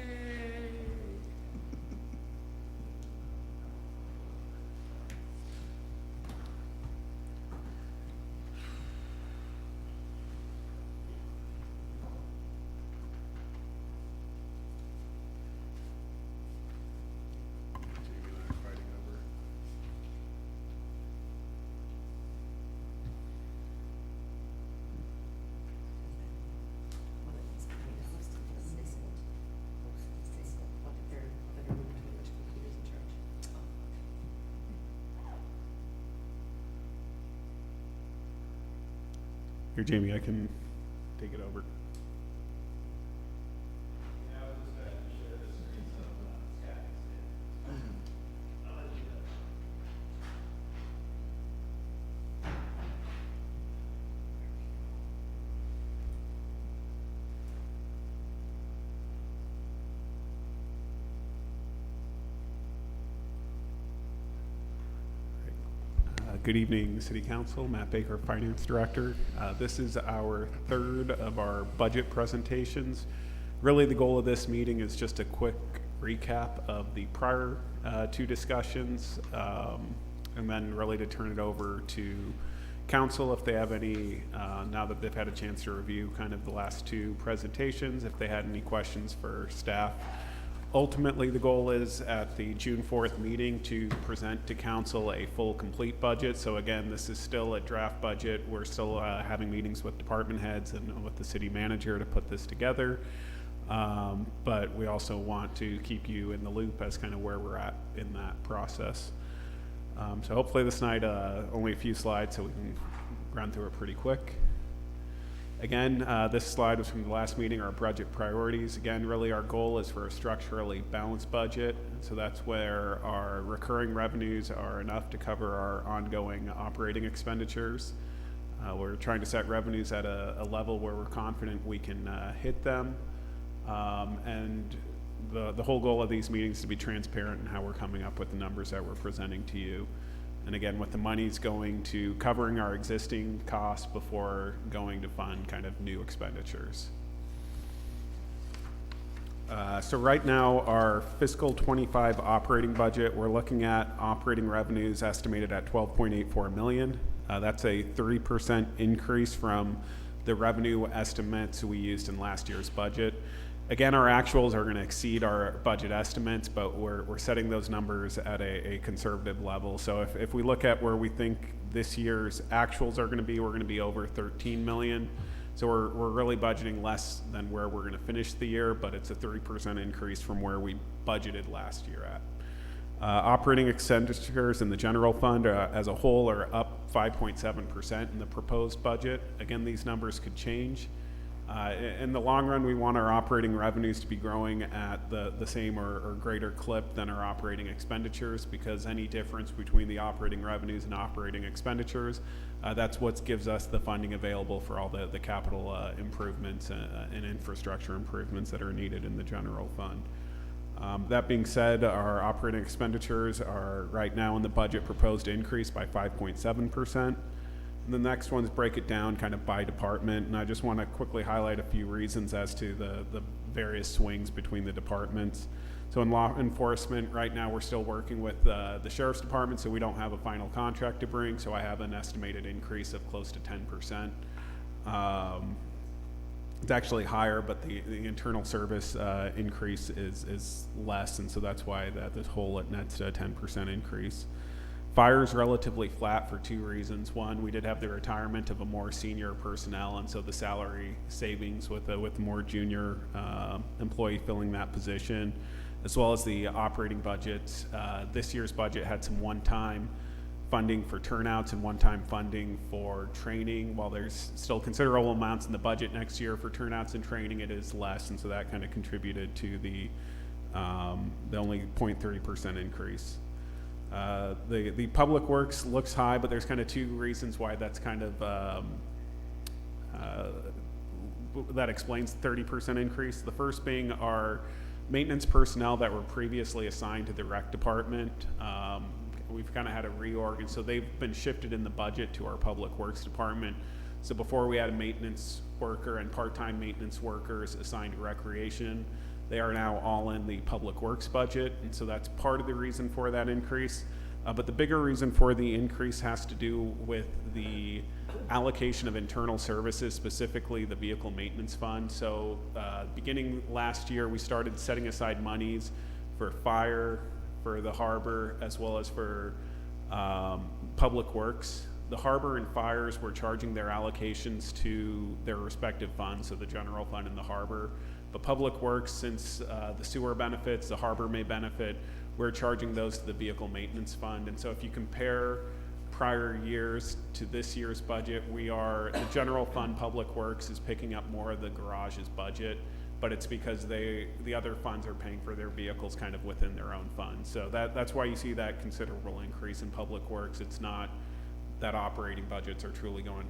Here, Jamie, I can take it over. Good evening, City Council. Matt Baker, Finance Director. This is our third of our budget presentations. Really, the goal of this meeting is just a quick recap of the prior two discussions, and then really to turn it over to Council if they have any, now that they've had a chance to review kind of the last two presentations, if they had any questions for staff. Ultimately, the goal is at the June 4th meeting to present to council a full complete budget. So again, this is still a draft budget. We're still having meetings with department heads and with the city manager to put this together. But we also want to keep you in the loop as kind of where we're at in that process. So hopefully this night, only a few slides so we can run through it pretty quick. Again, this slide was from the last meeting, our budget priorities. Again, really our goal is for a structurally balanced budget. So that's where our recurring revenues are enough to cover our ongoing operating expenditures. We're trying to set revenues at a level where we're confident we can hit them. And the whole goal of these meetings is to be transparent in how we're coming up with the numbers that we're presenting to you. And again, with the monies going to covering our existing costs before going to fund kind of new expenditures. So right now, our fiscal 25 operating budget, we're looking at operating revenues estimated at 12.84 million. That's a 30% increase from the revenue estimates we used in last year's budget. Again, our actuals are going to exceed our budget estimates, but we're setting those numbers at a conservative level. So if we look at where we think this year's actuals are going to be, we're going to be over 13 million. So we're really budgeting less than where we're going to finish the year, but it's a 30% increase from where we budgeted last year at. Operating expenditures in the general fund as a whole are up 5.7% in the proposed budget. Again, these numbers could change. In the long run, we want our operating revenues to be growing at the same or greater clip than our operating expenditures, because any difference between the operating revenues and operating expenditures, that's what gives us the funding available for all the capital improvements and infrastructure improvements that are needed in the general fund. That being said, our operating expenditures are right now in the budget proposed to increase by 5.7%. And the next ones break it down kind of by department, and I just want to quickly highlight a few reasons as to the various swings between the departments. So in law enforcement, right now we're still working with the sheriff's department, so we don't have a final contract to bring, so I have an estimated increase of close to 10%. It's actually higher, but the internal service increase is less, and so that's why this whole nets to a 10% increase. Fire is relatively flat for two reasons. One, we did have the retirement of a more senior personnel, and so the salary savings with more junior employee filling that position, as well as the operating budget. This year's budget had some one-time funding for turnouts and one-time funding for training. While there's still considerable amounts in the budget next year for turnouts and training, it is less, and so that kind of contributed to the only 0.30% increase. The public works looks high, but there's kind of two reasons why that's kind of that explains the 30% increase. The first being our maintenance personnel that were previously assigned to the rec department. We've kind of had a reorg, and so they've been shifted in the budget to our public works department. So before we had a maintenance worker and part-time maintenance workers assigned to recreation. They are now all in the public works budget, and so that's part of the reason for that increase. But the bigger reason for the increase has to do with the allocation of internal services, specifically the vehicle maintenance fund. So beginning last year, we started setting aside monies for fire, for the harbor, as well as for public works. The harbor and fires were charging their allocations to their respective funds, so the general fund and the harbor. But public works, since the sewer benefits, the harbor may benefit, we're charging those to the vehicle maintenance fund. And so if you compare prior years to this year's budget, the general fund public works is picking up more of the garage's budget, but it's because the other funds are paying for their vehicles kind of within their own fund. So that's why you see that considerable increase in public works. It's not that operating budgets are truly going,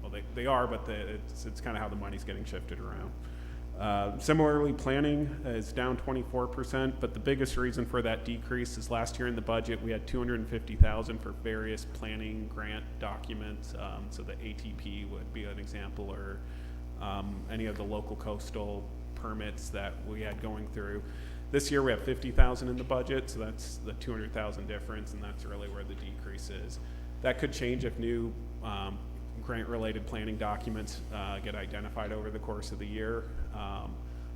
well, they are, but it's kind of how the money's getting shifted around. Similarly, planning is down 24%, but the biggest reason for that decrease is last year in the budget we had $250,000 for various planning grant documents. So the ATP would be an example, or any of the local coastal permits that we had going through. This year we have $50,000 in the budget, so that's the $200,000 difference, and that's really where the decrease is. That could change if new grant-related planning documents get identified over the course of the year.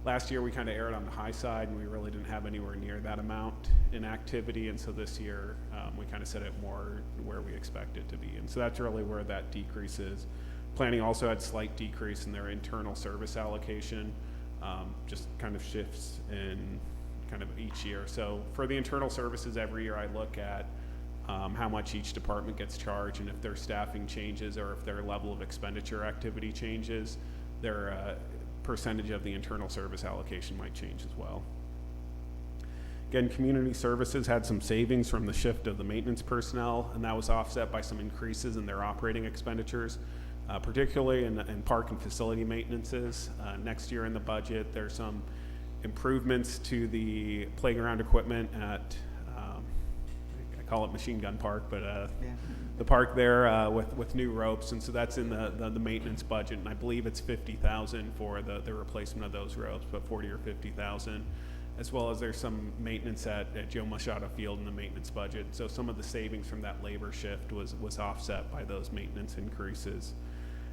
Last year we kind of erred on the high side, and we really didn't have anywhere near that amount in activity, and so this year we kind of set it more where we expect it to be, and so that's really where that decrease is. Planning also had slight decrease in their internal service allocation, just kind of shifts in kind of each year. So for the internal services, every year I look at how much each department gets charged, and if their staffing changes or if their level of expenditure activity changes, their percentage of the internal service allocation might change as well. Again, community services had some savings from the shift of the maintenance personnel, and that was offset by some increases in their operating expenditures, particularly in park and facility maintenances. Next year in the budget, there's some improvements to the playground equipment at call it Machine Gun Park, but the park there with new ropes, and so that's in the maintenance budget, and I believe it's $50,000 for the replacement of those ropes, but $40,000 or $50,000, as well as there's some maintenance at Joe Machado Field in the maintenance budget. So some of the savings from that labor shift was offset by those maintenance increases.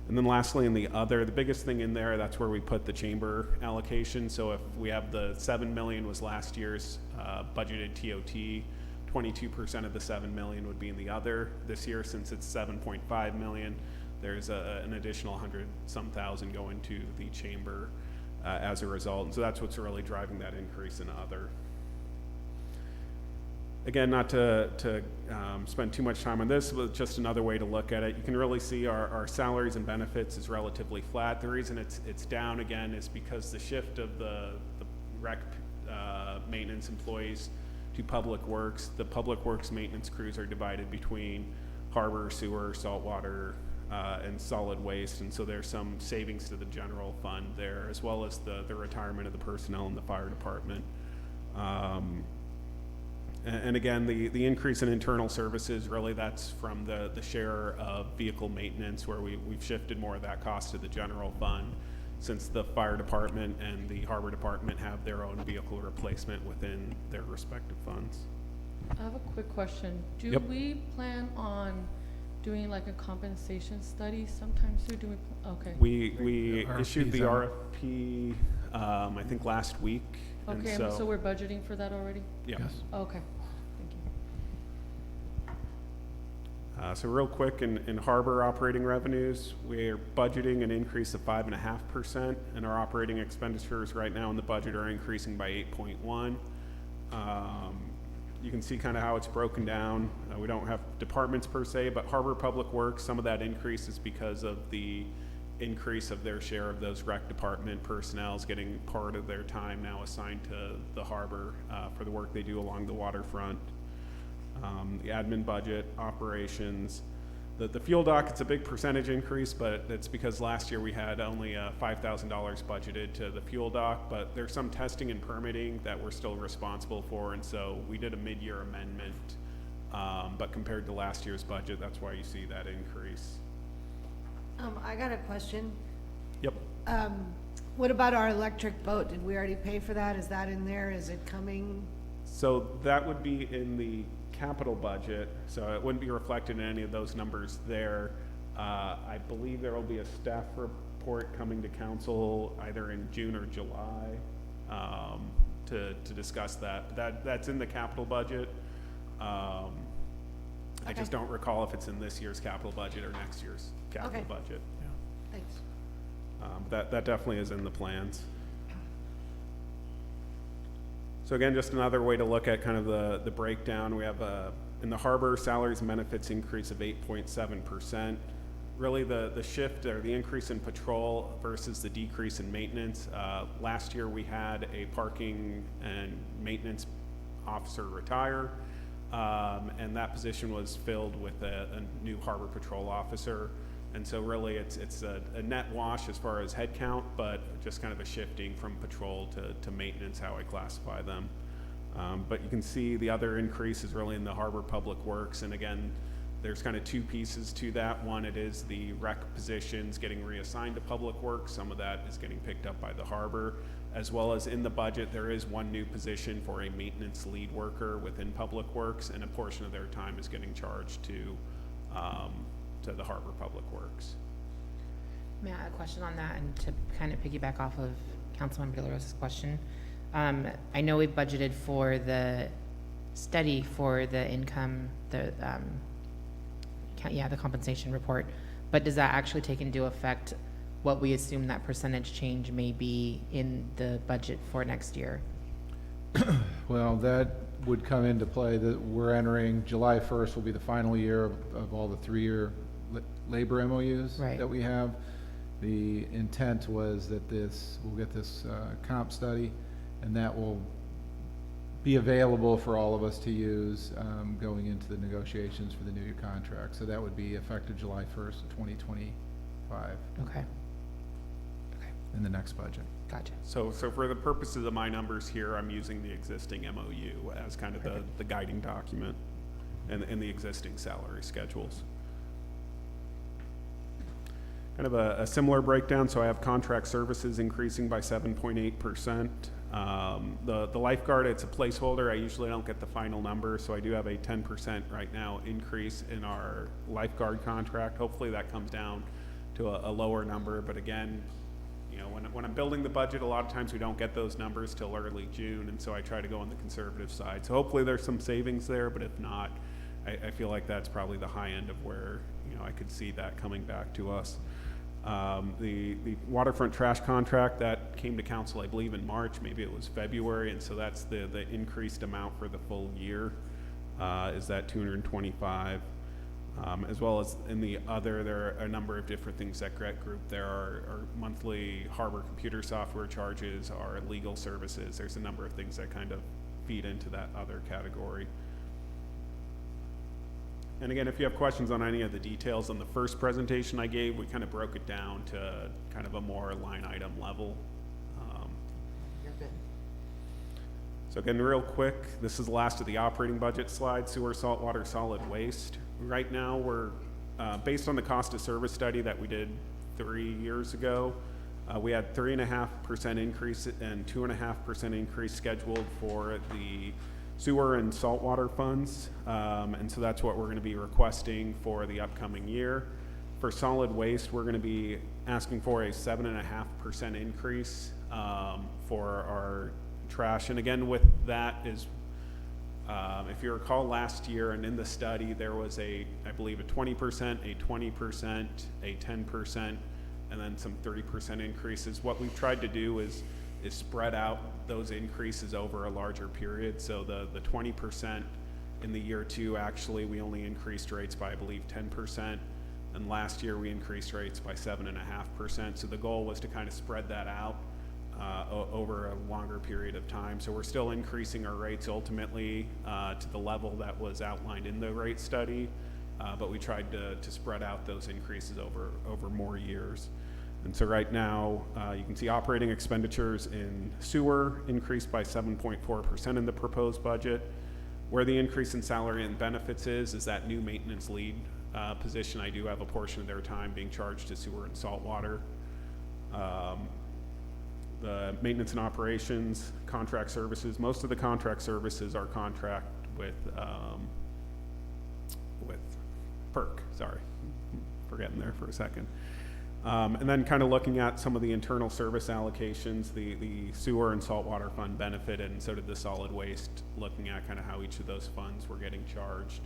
And then lastly, in the biggest thing in there, that's where we put the chamber allocation. So if we have the $7 million was last year's budgeted TOT, 22% of the $7 million would be in the other. This year, since it's $7.5 million, there's an additional 100-some thousand going to the chamber as a result. And so that's what's really driving that increase in other. Again, not to spend too much time on this, but just another way to look at it. You can really see our salaries and benefits is relatively flat. The reason it's down again is because the shift of the rec maintenance employees to public works. The public works maintenance crews are divided between harbor, sewer, saltwater, and solid waste, and so there's some savings to the general fund there, as well as the retirement of the personnel in the fire department. And again, the increase in internal services, really that's from the share of vehicle maintenance, where we've shifted more of that cost to the general fund, since the fire department and the harbor department have their own vehicle replacement within their respective funds. I have a quick question. Do Yep. we plan on doing like a compensation study sometime soon? Do we, okay. We RFPs issued the out. RFP, I think last week. and Okay, so we're budgeting for that already? Yeah. Yes. Okay, thank you. So real quick, in harbor operating revenues, we're budgeting an increase of 5.5%, and our operating expenditures right now in the budget are increasing by 8.1. You can see kind of how it's broken down. We don't have departments per se, but Harbor Public Works, some of that increase is because of the increase of their share of those rec department personnel is getting part of their time now assigned to the harbor for the work they do along the waterfront. The admin budget, operations, The fuel dock, it's a big percentage increase, but it's because last year we had only $5,000 budgeted to the fuel dock, but there's some testing and permitting that we're still responsible for, and so we did a mid-year amendment. But compared to last year's budget, that's why you see that increase. I got a question. Yep. What about our electric boat? Did we already pay for that? Is that in there? Is it coming? So that would be in the capital budget, so it wouldn't be reflected in any of those numbers there. I believe there will be a staff report coming to council either in June or July to discuss that. That's in the capital budget. I just don't recall if it's in this year's capital budget or next year's capital budget. Thanks. That definitely is in the plans. So again, just another way to look at kind of the breakdown. We have in the harbor, salaries and benefits increase of 8.7%. Really the shift or the increase in patrol versus the decrease in maintenance. Last year we had a parking and maintenance officer retire, and that position was filled with a new harbor patrol officer. And so really it's a net wash as far as headcount, but just kind of a shifting from patrol to maintenance, how I classify them. But you can see the other increase is really in the harbor public works. And again, there's kind of two pieces to that. One, it is the rec positions getting reassigned to public works. Some of that is getting picked up by the harbor, as well as in the budget, there is one new position for a maintenance lead worker within public works, and a portion of their time is getting charged to the Harbor Public Works. Matt, a question on that, and to kind of piggyback off of Councilmember De La Rosa's question. I know we've budgeted for the study for the income, the compensation report, but does that actually take into effect what we assume that percentage change may be in the budget for next year? Well, that would come into play that we're entering, July 1st will be the final year of all the 3-year labor MOUs that we have. The intent was that we'll get this comp study, and that will be available for all of us to use going into the negotiations for the new contract. So that would be effective July 1st of 2025. Okay. In the next budget. Gotcha. So for the purposes of my numbers here, I'm using the existing MOU as kind of the guiding document and the existing salary schedules. Kind of a similar breakdown. So I have contract services increasing by 7.8%. The lifeguard, it's a placeholder. I usually don't get the final number, so I do have a 10% right now increase in our lifeguard contract. Hopefully that comes down to a lower number, but again, you know, when I'm building the budget, a lot of times we don't get those numbers till early June, and so I try to go on the conservative side. So hopefully there's some savings there, but if not, I feel like that's probably the high end of where, you know, I could see that coming back to us. The waterfront trash contract, that came to council, I believe, in March, maybe it was February, and so that's the increased amount for the full year, is that 225. As well as in the other, there are a number of different things that group. There are monthly harbor computer software charges, our legal services. There's a number of things that kind of feed into that other category. And again, if you have questions on any of the details on the first presentation I gave, we kind of broke it down to kind of a more line item level. You're good. So again, real quick, this is the last of the operating budget slide, sewer, saltwater, solid waste. Right now, we're, based on the cost of service study that we did 3 years ago, we had 3.5% increase and 2.5% increase scheduled for the sewer and saltwater funds. And so that's what we're going to be requesting for the upcoming year. For solid waste, we're going to be asking for a 7.5% increase for our trash. And again, with that is, if you recall last year and in the study, there was I believe a 20%, a 20%, a 10%, and then some 30% increases. What we've tried to do is spread out those increases over a larger period. So the 20% in the year 2, actually, we only increased rates by, I believe, 10%. And last year we increased rates by 7.5%. So the goal was to kind of spread that out over a longer period of time. So we're still increasing our rates ultimately to the level that was outlined in the rate study. but we tried to spread out those increases over more years. And so right now, you can see operating expenditures in sewer increased by 7.4% in the proposed budget. Where the increase in salary and benefits is that new maintenance lead position. I do have a portion of their time being charged to sewer and saltwater. The maintenance and operations, contract services, most of the contract services are contract with PERC, sorry, forgetting there for a second. And then kind of looking at some of the internal service allocations, the sewer and saltwater fund benefited, and so did the solid waste, looking at kind of how each of those funds were getting charged.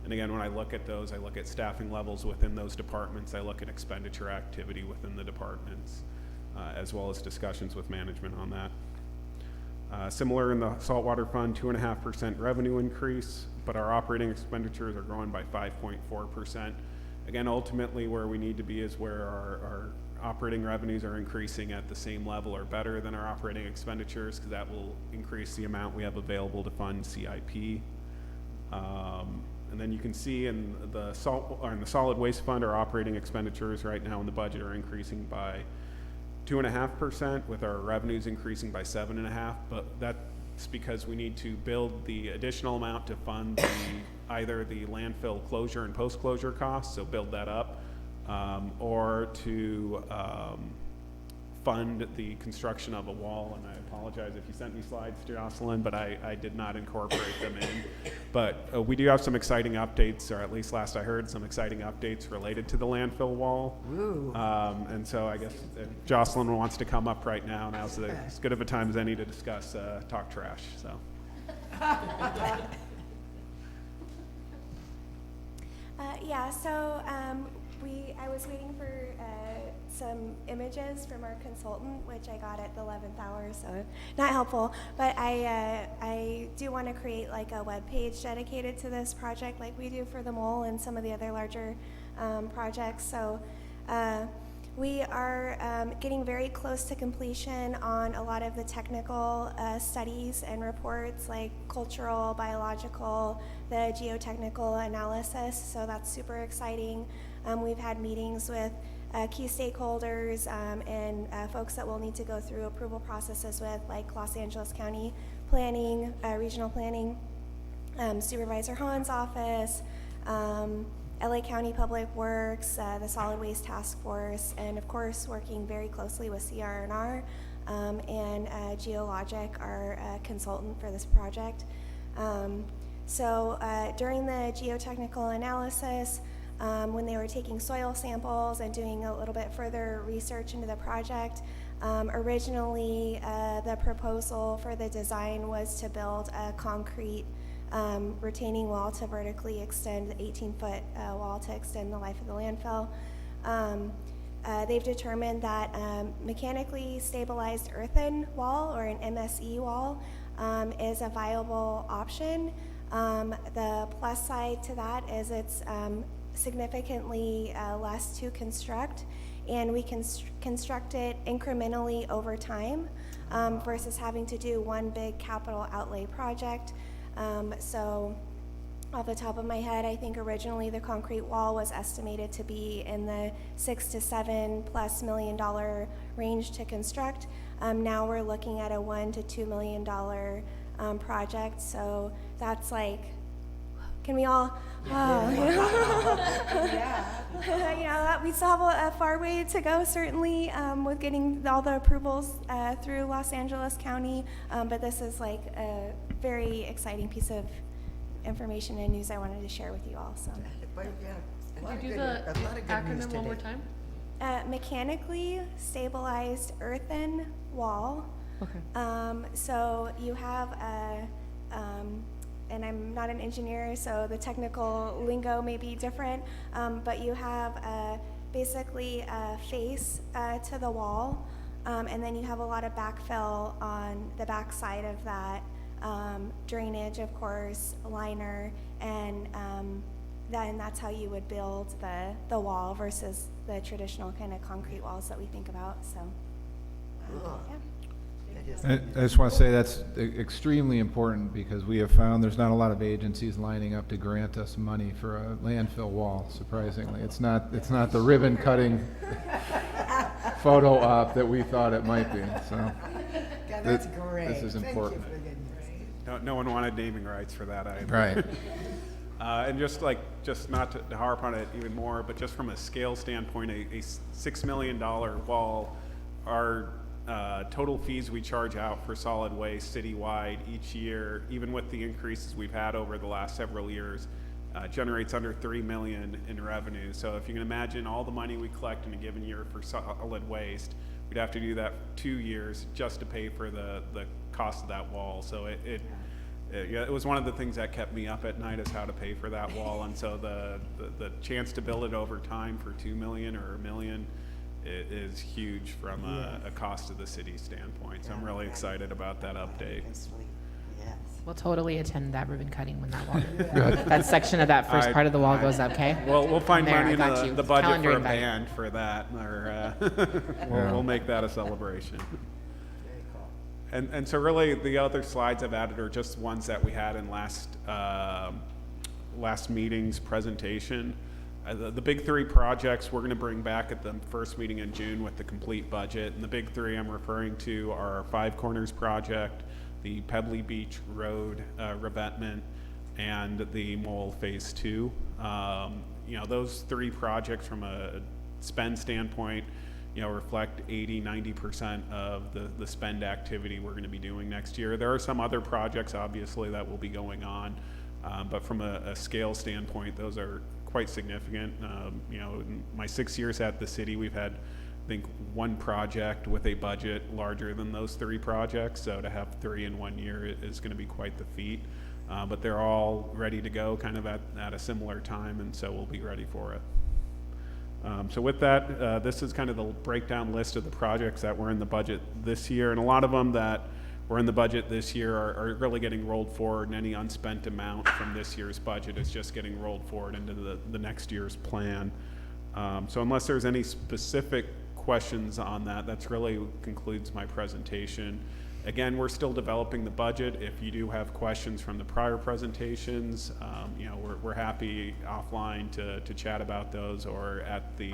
And again, when I look at those, I look at staffing levels within those departments, I look at expenditure activity within the departments, as well as discussions with management on that. Similar in the saltwater fund, 2.5% revenue increase, but our operating expenditures are growing by 5.4%. Again, ultimately where we need to be is where our operating revenues are increasing at the same level or better than our operating expenditures, because that will increase the amount we have available to fund CIP. And then you can see in the solid waste fund, our operating expenditures right now in the budget are increasing by 2.5%, with our revenues increasing by 7.5%, but that's because we need to build the additional amount to fund either the landfill closure and post-closure costs, so build that up, or to fund the construction of a wall. And I apologize if you sent me slides, Jocelyn, but I did not incorporate them in. But we do have some exciting updates, or at least last I heard, some exciting updates related to the landfill wall. Woo. And so I guess if Jocelyn wants to come up right now, now's as good of a time as any to discuss talk trash. So. Yeah, so I was waiting for some images from our consultant, which I got at the 11th hour, so not helpful. But I do want to create like a web page dedicated to this project, like we do for the mole and some of the other larger projects. So we are getting very close to completion on a lot of the technical studies and reports, like cultural, biological, the geotechnical analysis, so that's super exciting. We've had meetings with key stakeholders and folks that we'll need to go through approval processes with, like Los Angeles County Planning, Regional Planning, Supervisor Hahn's office, LA County Public Works, the Solid Waste Task Force, and of course working very closely with CR&R and Geologic, our consultant for this project. So during the geotechnical analysis, when they were taking soil samples and doing a little bit further research into the project, originally the proposal for the design was to build a concrete retaining wall to vertically extend the 18-foot wall to extend the life of the landfill. They've determined that mechanically stabilized earthen wall, or an MSE wall, is a viable option. The plus side to that is it's significantly less to construct, and we can construct it incrementally over time versus having to do one big capital outlay project. So off the top of my head, I think originally the concrete wall was estimated to be in the $6 to $7+ million range to construct. Now we're looking at a $1 to $2 million project. So that's like, can we all, Yeah. you know, we still have a far way to go, certainly, with getting all the approvals through Los Angeles County, but this is like a very exciting piece of information and news I wanted to share with you all. So, But, yeah, a lot of Could you do good- the a lot of good news acronym one more today. time? mechanically stabilized earthen wall. Okay. So you have a, and I'm not an engineer, so the technical lingo may be different, but you have basically a face to the wall, and then you have a lot of backfill on the back side of that, drainage, of course, liner, and then that's how you would build the wall versus the traditional kind of concrete walls that we think about. So, Cool. yeah. Good I just want to say that's extremely important because we have found there's not a lot of agencies lining up to grant us money for a landfill wall, surprisingly. It's not the ribbon cutting photo op that we thought it might be, so. God, that's great. This is important. Thank you for the good news. No one wanted naming rights for that item. Right. And just not to harp on it even more, but just from a scale standpoint, a $6 million wall, our total fees we charge out for solid waste citywide each year, even with the increases we've had over the last several years, generates under $3 million in revenue. So if you can imagine all the money we collect in a given year for solid waste, we'd have to do that 2 years just to pay for the cost of that wall. So it was one of the things that kept me up at night is how to pay for that wall. And so the chance to build it over time for $2 million or $1 million is huge from a cost of the city standpoint. So I'm really excited about that update. We'll totally attend that ribbon cutting when that wall, that section of that first part of the wall goes up, okay? We'll find There, money I in got you. the budget Calendar for a invite. band for that, or we'll make that a celebration. And so really the other slides I've added are just ones that we had in last meeting's presentation. The big three projects we're going to bring back at the first meeting in June with the complete budget. And the big three I'm referring to are our Five Corners project, the Pebbly Beach Road revetment, and the Mole Phase 2. Those three projects from a spend standpoint, reflect 80-90% of the spend activity we're going to be doing next year. There are some other projects, obviously, that will be going on, but from a scale standpoint, those are quite significant. In my 6 years at the city, we've had, I think, one project with a budget larger than those three projects. So to have three in 1 year is going to be quite the feat. But they're all ready to go kind of at a similar time, and so we'll be ready for it. So with that, this is kind of the breakdown list of the projects that were in the budget this year, and a lot of them that were in the budget this year are really getting rolled forward, and any unspent amount from this year's budget is just getting rolled forward into the next year's plan. So unless there's any specific questions on that, that's really concludes my presentation. Again, we're still developing the budget. If you do have questions from the prior presentations, we're happy offline to chat about those, or at the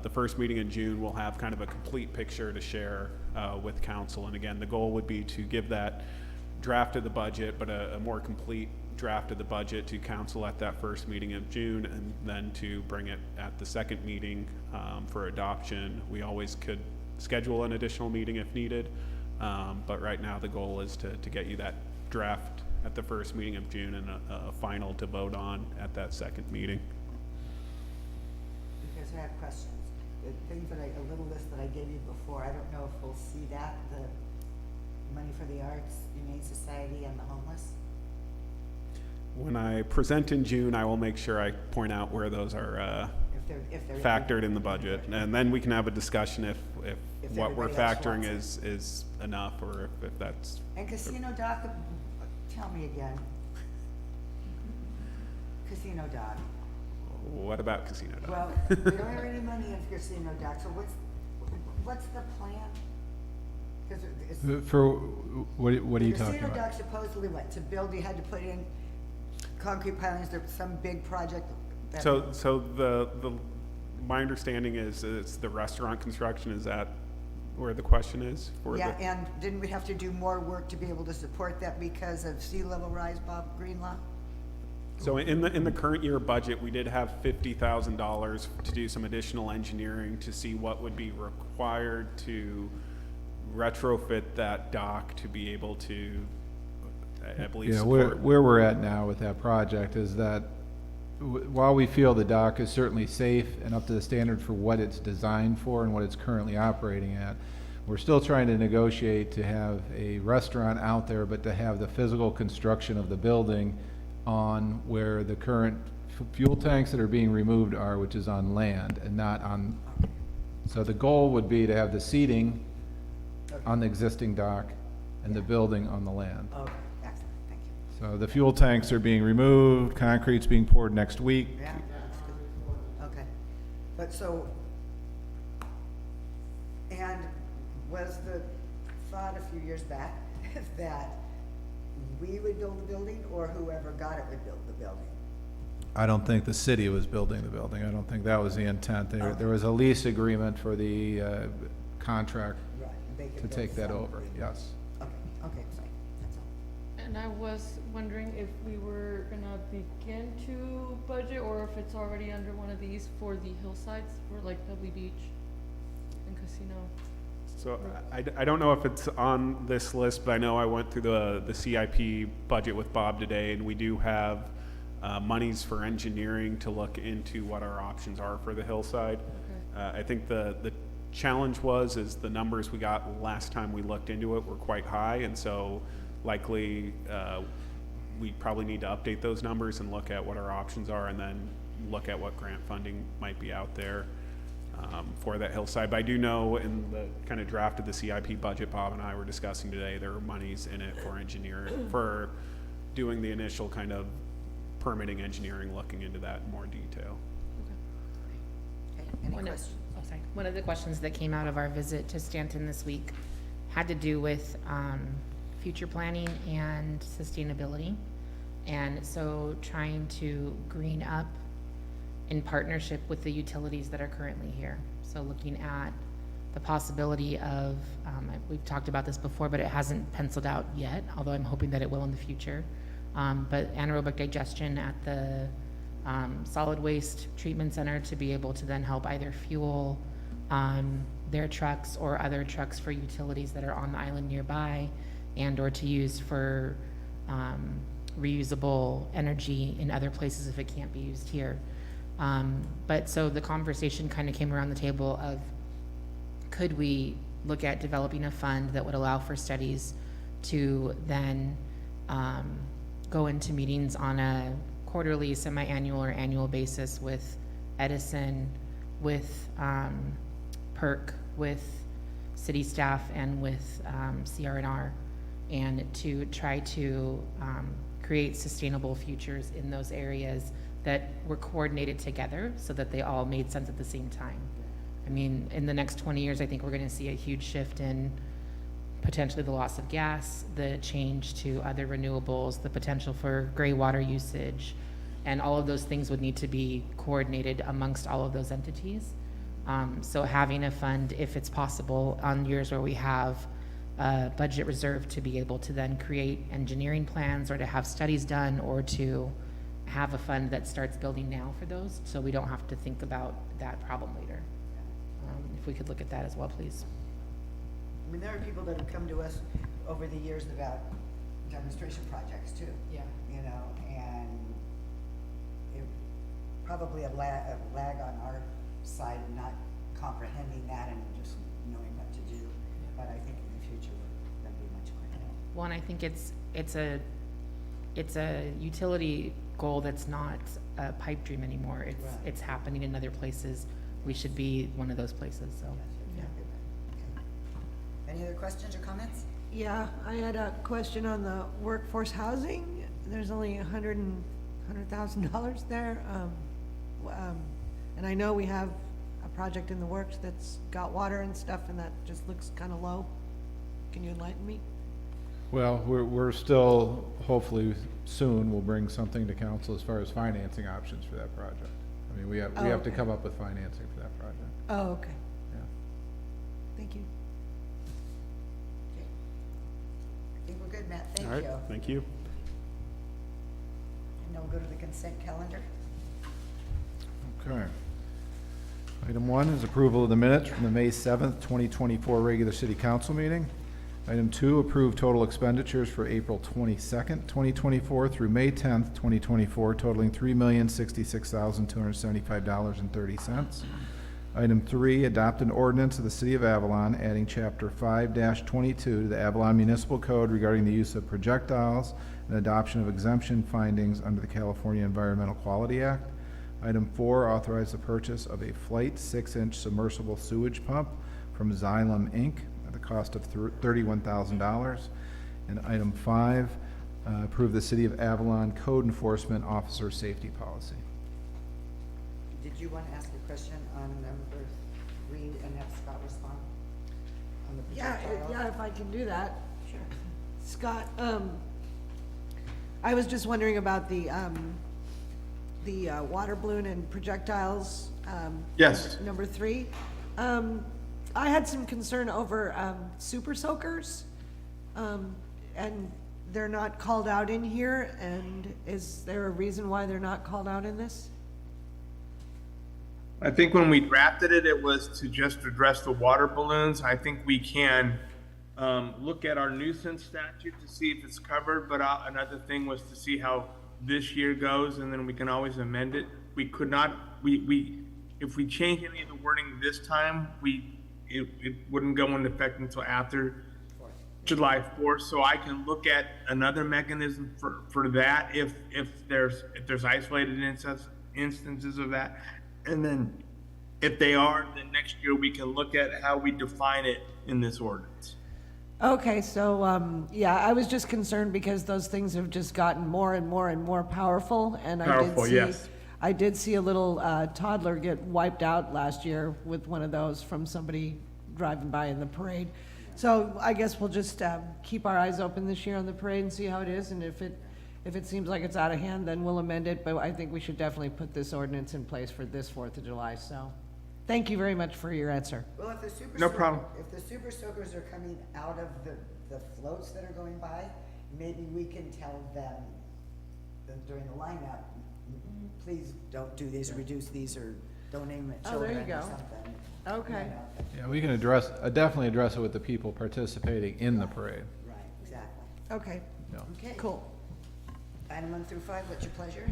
first meeting in June, we'll have kind of a complete picture to share with council. And again, the goal would be to give that draft of the budget, but a more complete draft of the budget to council at that first meeting of June, and then to bring it at the second meeting for adoption. We always could schedule an additional meeting if needed, but right now the goal is to get you that draft at the first meeting of June and a final to vote on at that second meeting. Because I have questions. The things that a little list that I gave you before, I don't know if we'll see that, the money for the arts, Humane Society, and the homeless. When I present in June, I will make sure I point out where those are If they're factored in the budget, and then we can have a discussion if what we're everybody else factoring wants is enough, or if that's. And Casino Dock, tell me again. Casino Dock. What about Casino Dock? Well, we don't have any money in Casino Dock, so what's the plan? 'Cause it's- For, what are you talking Casino about? Dock supposedly what, to build, you had to put in concrete pilings, there's some big project that. So my understanding is it's the restaurant construction. Is that where the question is? Yeah, and didn't we have to do more work to be able to support that because of sea level rise, Bob Greenlaw? So in the current year budget, we did have $50,000 to do some additional engineering to see what would be required to retrofit that dock to be able to, I believe, Yeah, support. where we're at now with that project is that while we feel the dock is certainly safe and up to the standard for what it's designed for and what it's currently operating at, we're still trying to negotiate to have a restaurant out there, but to have the physical construction of the building on where the current fuel tanks that are being removed are, which is on land and not on. So the goal would be to have the seating on the existing dock and the building on the land. Okay, excellent, thank you. So the fuel tanks are being removed, concrete's being poured next week. Yeah, that's good. Okay, but so, and was the thought a few years back that we would build the building or whoever got it would build the building. I don't think the city was building the building. I don't think that was the intent. There was a lease agreement for the contract Right. They could to build take that some. over, yes. Okay, sorry, that's all. And I was wondering if we were gonna begin to budget, or if it's already under one of these for the hillsides, for like Pebbly Beach and Casino. So I don't know if it's on this list, but I know I went through the CIP budget with Bob today, and we do have monies for engineering to look into what our options are for the hillside. Okay. I think the challenge is the numbers we got last time we looked into it were quite high, and so likely we probably need to update those numbers and look at what our options are, and then look at what grant funding might be out there for that hillside. But I do know in the kind of draft of the CIP budget Bob and I were discussing today, there are monies in it for engineering, for doing the initial kind of permitting engineering, looking into that in more detail. Okay, any One of- questions? oh, sorry. One of the questions that came out of our visit to Stanton this week had to do with future planning and sustainability. And so trying to green up in partnership with the utilities that are currently here. So looking at the possibility of, we've talked about this before, but it hasn't penciled out yet, although I'm hoping that it will in the future. But anaerobic digestion at the solid waste treatment center to be able to then help either fuel their trucks or other trucks for utilities that are on the island nearby, and or to use for reusable energy in other places if it can't be used here. But so the conversation kind of came around the table of, could we look at developing a fund that would allow for studies to then go into meetings on a quarterly, semi-annual, or annual basis with Edison, with PERC, with city staff, and with CR&R, and to try to create sustainable futures in those areas that were coordinated together so that they all made sense at the same time. I mean, in the next 20 years, I think we're going to see a huge shift in potentially the loss of gas, the change to other renewables, the potential for gray water usage, and all of those things would need to be coordinated amongst all of those entities. So having a fund, if it's possible, on years where we have a budget reserve to be able to then create engineering plans, or to have studies done, or to have a fund that starts building now for those, so we don't have to think about that problem later. If we could look at that as well, please. I mean, there are people that have come to us over the years about demonstration projects too. Yeah. You know, and it probably a lag on our side of not comprehending that and just knowing what to do. But I think in the future, we're gonna be much quicker. Well, and I think it's a utility goal that's not a pipe dream anymore. Right. It's happening in other places. We should be one of those places, so. Yeah. Any other questions or comments? Yeah, I had a question on the workforce housing. There's only $100,000 there. And I know we have a project in the works that's got water and stuff, and that just looks kind of low. Can you enlighten me? Well, we're still, hopefully soon, we'll bring something to council as far as financing options for that project. I mean, we have to okay. come up with financing for that project, Oh, okay. yeah. Thank you. Okay. I think we're good, Matt. Thank All right, you. thank you. And now we'll go to the consent calendar. Okay. Item 1 is approval of the minutes from the May 7th, 2024 regular city council meeting. Item 2, approve total expenditures for April 22nd, 2024 through May 10th, 2024 totaling $3,066,275.30. Item 3, adopt an ordinance of the City of Avalon adding Chapter 5-22 to the Avalon Municipal Code regarding the use of projectiles and adoption of exemption findings under the California Environmental Quality Act. Item 4, authorize the purchase of a Flight 6-inch submersible sewage pump from Xylem Inc. at the cost of $31,000. And item 5, approve the City of Avalon Code Enforcement Officer Safety Policy. Did you want to ask a question on number 3 and have Scott respond? on the Yeah, projectiles? yeah, if I can do that. Sure. Scott, I was just wondering about the water balloon and projectiles, Yes. number 3. I had some concern over, super soakers, and they're not called out in here, and is there a reason why they're not called out in this? I think when we drafted it, it was to just address the water balloons. I think we can look at our nuisance statute to see if it's covered, but another thing was to see how this year goes, and then we can always amend it. We could not, if we change any of the wording this time, it wouldn't go into effect until after July 4th, so I can look at another mechanism for that if there's isolated instances of that. And then if they are, then next year we can look at how we define it in this ordinance. Okay, so, yeah, I was just concerned because those things have just gotten more and more and more powerful, and Powerful, yes. I did see a little toddler get wiped out last year with one of those from somebody driving by in the parade. So I guess we'll just keep our eyes open this year on the parade and see how it is, and if it seems like it's out of hand, then we'll amend it, but I think we should definitely put this ordinance in place for this 4th of July, so. Thank you very much for your answer. Well, if the super. No problem. If the super soakers are coming out of the floats that are going by, maybe we can tell them during the lineup, please don't do these, reduce these, or don't aim at Oh, there you children or go. something. Okay. Yeah, we can definitely address it with the people participating in the parade. Right, exactly. Okay, Yeah. Okay. cool. Item 1 through 5, what's your pleasure?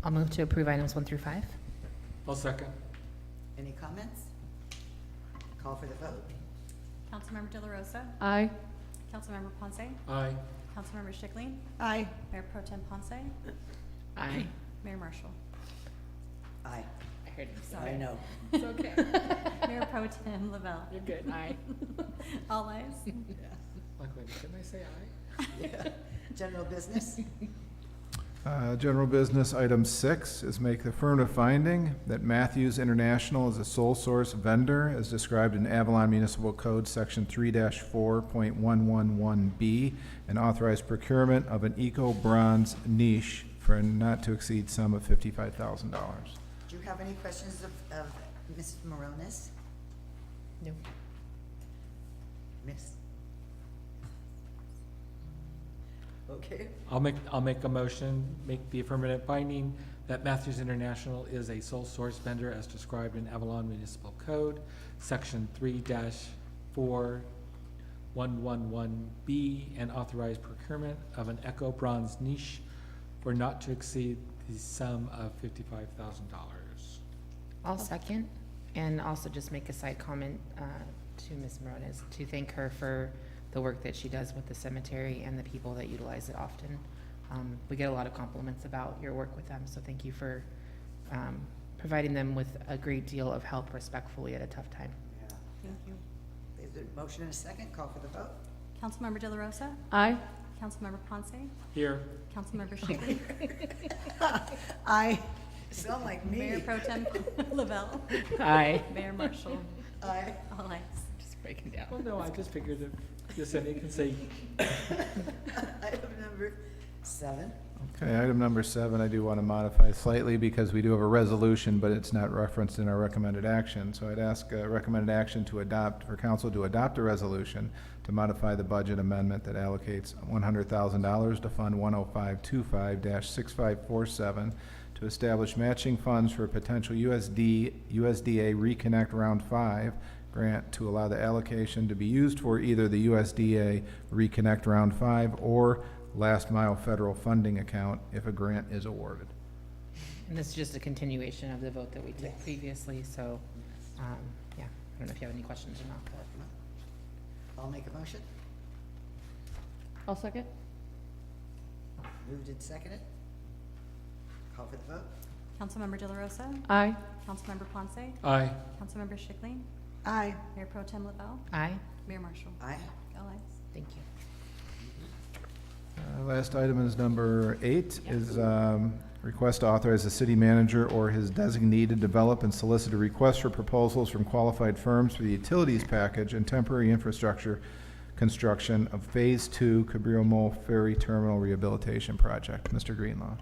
I'll move to approve items 1 through 5. I'll second. Any comments? Call for the vote. Councilmember De La Rosa? Aye. Councilmember Ponce? Aye. Councilmember Schickling? Aye. Mayor Pro Tem Ponce? Aye. Mayor Marshall? Aye. I heard you. Sorry. I know. It's okay. Mayor Pro Tem Lavelle? You're good. Aye. All ayes? Like, wait, didn't I say aye? Yeah. General business? General business, item 6 is make the affirmative finding that Matthews International is a sole source vendor as described in Avalon Municipal Code, Section 3-4.111B, and authorize procurement of an eco-bronze niche for a not-to-exceed sum of $55,000. Do you have any questions of Ms. Moronis? No. Miss? Okay. I'll make a motion, make the affirmative finding that Matthews International is a sole source vendor as described in Avalon Municipal Code, Section 3-4.111B, and authorize procurement of an Eco Bronze niche for not to exceed the sum of $55,000. I'll second, and also just make a side comment to Ms. Morones to thank her for the work that she does with the cemetery and the people that utilize it often. We get a lot of compliments about your work with them, so thank you for providing them with a great deal of help respectfully at a tough time. Yeah. Thank you. There's a motion and a second. Call for the vote. Councilmember De La Rosa? Aye. Councilmember Ponce? Here. Councilmember Schickling? Aye. Sound like Mayor me. Pro Tem Lavelle? Aye. Mayor Marshall? Aye. All ayes. Just breaking down. Well, no, I just figured if Yesenia can say, Item number 7. Okay, item number 7, I do want to modify slightly because we do have a resolution, but it's not referenced in our recommended action. So I'd ask recommended action to adopt, for council to adopt a resolution to modify the budget amendment that allocates $100,000 to Fund 10525-6547 to establish matching funds for a potential USDA Reconnect Round 5 grant to allow the allocation to be used for either the USDA Reconnect Round 5 or Last Mile Federal Funding Account if a grant is awarded. And this is just a continuation of the vote that we took Yes. previously, so, yeah, I don't know if you have any questions or not, but. I'll make a motion. I'll second. Moved and seconded. Call for the vote. Councilmember De La Rosa? Aye. Councilmember Ponce? aye. Councilmember Schickling? Aye. Mayor Pro Tem Lavelle? Aye. Mayor Marshall? Aye. All ayes. Thank you. Last item is number 8, is Request to authorize the city manager or his designee to develop and solicit a request for proposals from qualified firms for the utilities package and temporary infrastructure construction of Phase 2 Cabrillo Mole Ferry Terminal Rehabilitation Project. Mr. Greenlaw.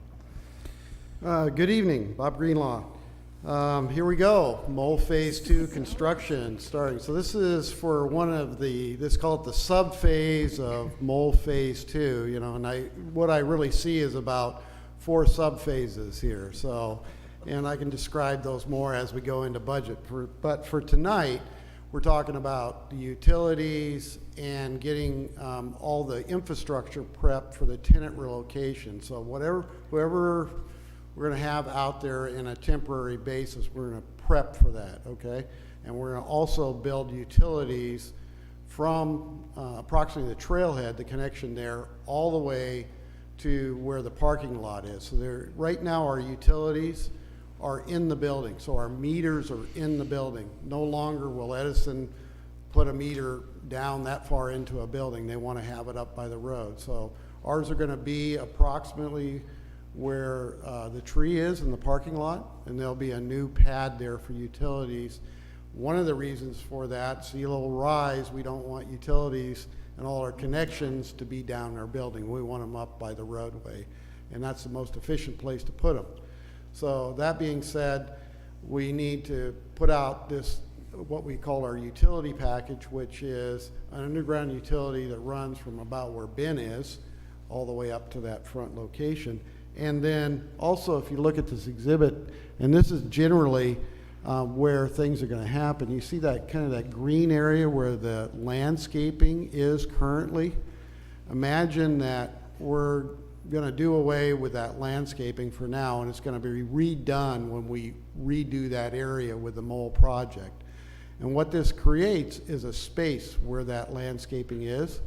Good evening, Bob Greenlaw. Here we go, Mole Phase 2 construction starting. So this is for one of the, let's call it the sub-phase of Mole Phase 2, you know, and what I really see is about 4 sub-phases here. So, and I can describe those more as we go into budget. But for tonight, we're talking about the utilities and getting all the infrastructure prepped for the tenant relocation. So whoever we're going to have out there in a temporary basis, we're going to prep for that, okay? And we're going to also build utilities from approximately the trailhead, the connection there, all the way to where the parking lot is. So right now our utilities are in the building, so our meters are in the building. No longer will Edison put a meter down that far into a building. They want to have it up by the road. So ours are going to be approximately where the tree is in the parking lot, and there'll be a new pad there for utilities. One of the reasons for that, sea level rise, we don't want utilities and all our connections to be down in our building. We want them up by the roadway, and that's the most efficient place to put them. So that being said, we need to put out this, what we call our utility package, which is an underground utility that runs from about where Ben is all the way up to that front location. And then also, if you look at this exhibit, and this is generally where things are going to happen, you see that kind of that green area where the landscaping is currently. Imagine that we're going to do away with that landscaping for now, and it's going to be redone when we redo that area with the mole project. And what this creates is a space where that landscaping is,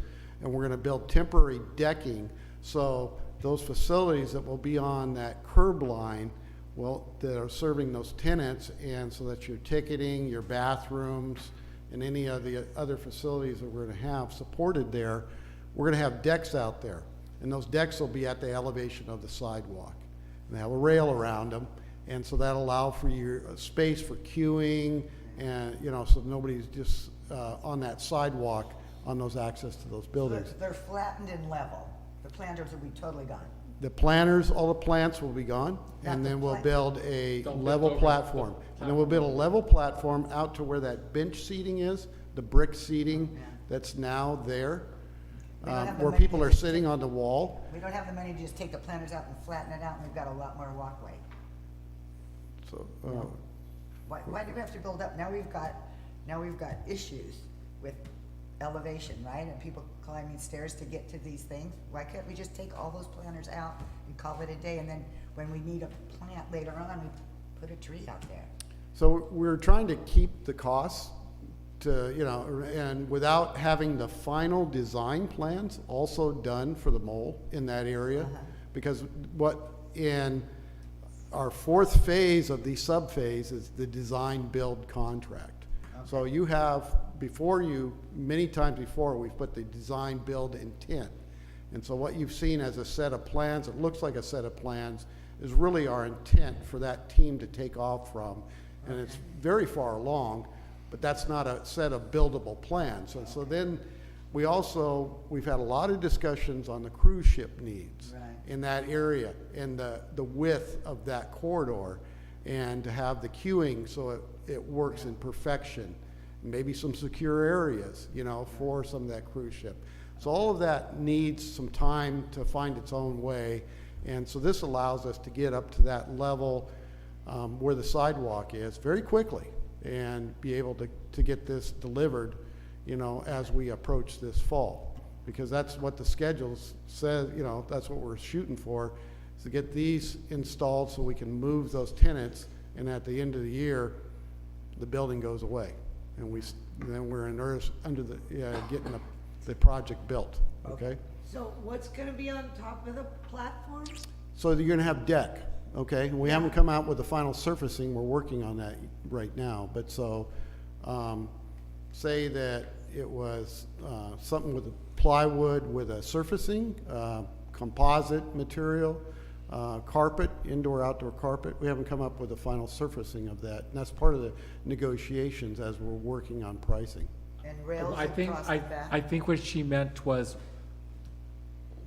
and we're going to build temporary decking, so those facilities that will be on that curb line, well, that are serving those tenants, and so that your ticketing, your bathrooms, and any of the other facilities that we're going to have supported there, we're going to have decks out there. And those decks will be at the elevation of the sidewalk. And they have a rail around them, and so that'll allow for your space for queuing, and, you know, so nobody's just on that sidewalk on those access to those buildings. They're flattened and level. The planters will be totally gone. The planters, all the plants will be gone, and then we'll build a level platform. And then we'll build a level platform out to where that bench seating is, the brick seating that's now there, where people are sitting on the wall. We don't have the money to just take the planters out and flatten it out, and we've got a lot more walkway. So, Why do we have to build up? Now we've got issues with elevation, right? And people climbing stairs to get to these things. Why can't we just take all those planters out and call it a day? And then when we need a plant later on, we put a tree out there. So we're trying to keep the costs to, you know, and without having the final design plans also done for the mole in that area. Because what in our 4th phase of the sub-phase is the design build contract. So you have, many times before, we've put the design build intent. And so what you've seen as a set of plans, it looks like a set of plans, is really our intent for that team to take off from. And it's very far along, but that's not a set of buildable plans. And so then we've had a lot of discussions on the cruise ship needs in that area and the width of that corridor, and to have the queuing so it works in perfection. Maybe some secure areas, you know, for some of that cruise ship. So all of that needs some time to find its own way. And so this allows us to get up to that level where the sidewalk is very quickly and be able to get this delivered, you know, as we approach this fall. Because that's what the schedule says, you know, that's what we're shooting for, is to get these installed so we can move those tenants, and at the end of the year, the building goes away. And then we're in earnest under the, getting the project built, okay? So what's gonna be on top of the platform? So you're gonna have deck, okay? We haven't come out with the final surfacing, we're working on that right now. But so, say that it was something with plywood with a surfacing, composite material, Carpet, indoor, outdoor carpet, we haven't come up with the final surfacing of that. And that's part of the negotiations as we're working on pricing. And rails I think, across the back. I think what she meant was,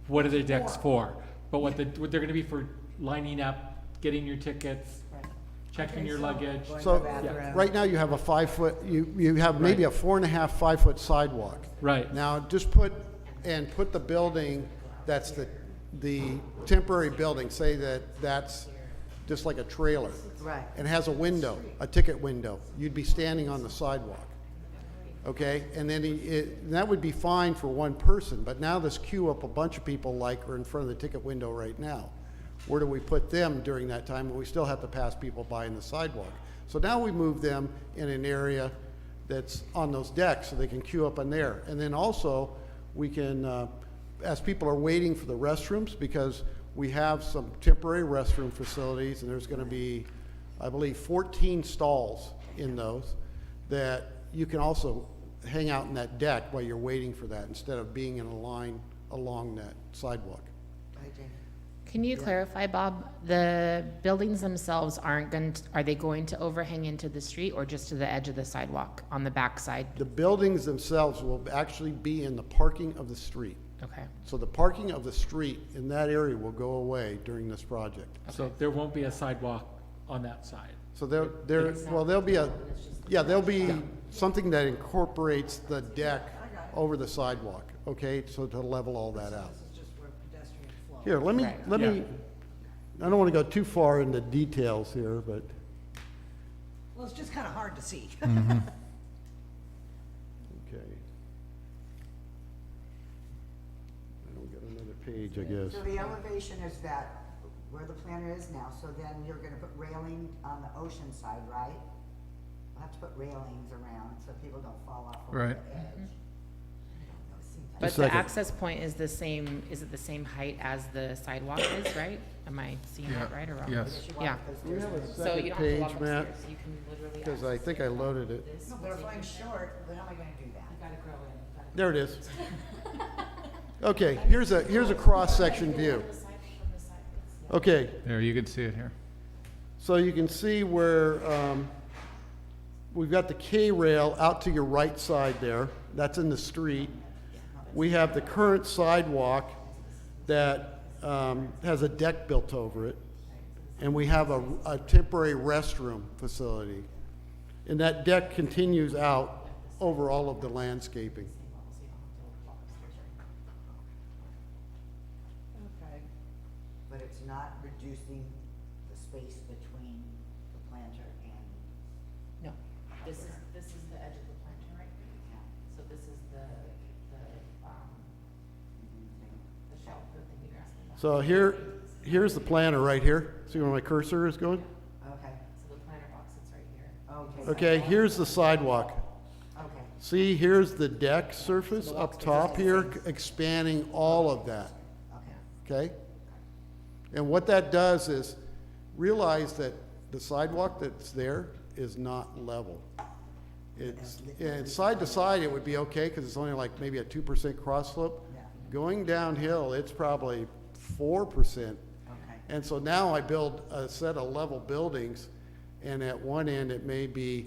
what are the decks for? But what they're gonna be for lining up, getting your tickets, checking your luggage. Going to So, the bathroom. right now you have a 5-foot, you have maybe a 4.5, 5-foot sidewalk. Right. Now, just put the building, that's the temporary building, say that's just like a trailer. Right. And has a window, a ticket window. You'd be standing on the sidewalk. Okay, and then that would be fine for one person, but now this queue up a bunch of people like are in front of the ticket window right now. Where do we put them during that time when we still have to pass people by in the sidewalk? So now we move them in an area that's on those decks so they can queue up on there. And then also we can, as people are waiting for the restrooms, because we have some temporary restroom facilities and there's gonna be, I believe, 14 stalls in those, that you can also hang out in that deck while you're waiting for that instead of being in a line along that sidewalk. Can you clarify, Bob, the buildings themselves are they going to overhang into the street or just to the edge of the sidewalk on the back side? The buildings themselves will actually be in the parking of the street. Okay. So the parking of the street in that area will go away during this project. So there won't be a sidewalk on that side. So there'll be something that incorporates the deck over the sidewalk, okay, so to level all that out. Here, let me, I don't want to go too far into details here, but. Well, it's just kind of hard to see. Okay. I don't get another page, I guess. So the elevation is that, where the planter is now, so then you're gonna put railing on the ocean side, right? We'll have to put railings around so people don't fall off over Right. the edge. But Just the a second. access point is the same, is it the same height as the sidewalk is, right? Am I seeing that right or wrong? Yes. Yeah. Do you have a So second you don't have to page, walk Matt? upstairs, you can literally. Because I think I loaded it. No, but if I'm short, then how am I gonna do that? There it is. Okay, here's a cross-section view. Okay, There, you can see it here. so you can see where we've got the K-rail out to your right side there. That's in the street. We have the current sidewalk that has a deck built over it. And we have a temporary restroom facility. And that deck continues out over all of the landscaping. Okay. But it's not reducing the space between the planter and. No, this is the edge of the planter right here. So this is the shelf, the thing you're asking about. So here's the planter right here. See where my cursor is going? Okay, So the planter box sits right here. okay. Okay, here's the sidewalk. Okay, See, here's the deck surface up top here, expanding all of that, okay. okay? And what that does is realize that the sidewalk that's there is not level. It's side to side, it would be okay, because it's only like maybe a 2% cross slope. Yeah. Going downhill, it's probably 4%. Okay. And so now I build a set of level buildings, and at one end it may be,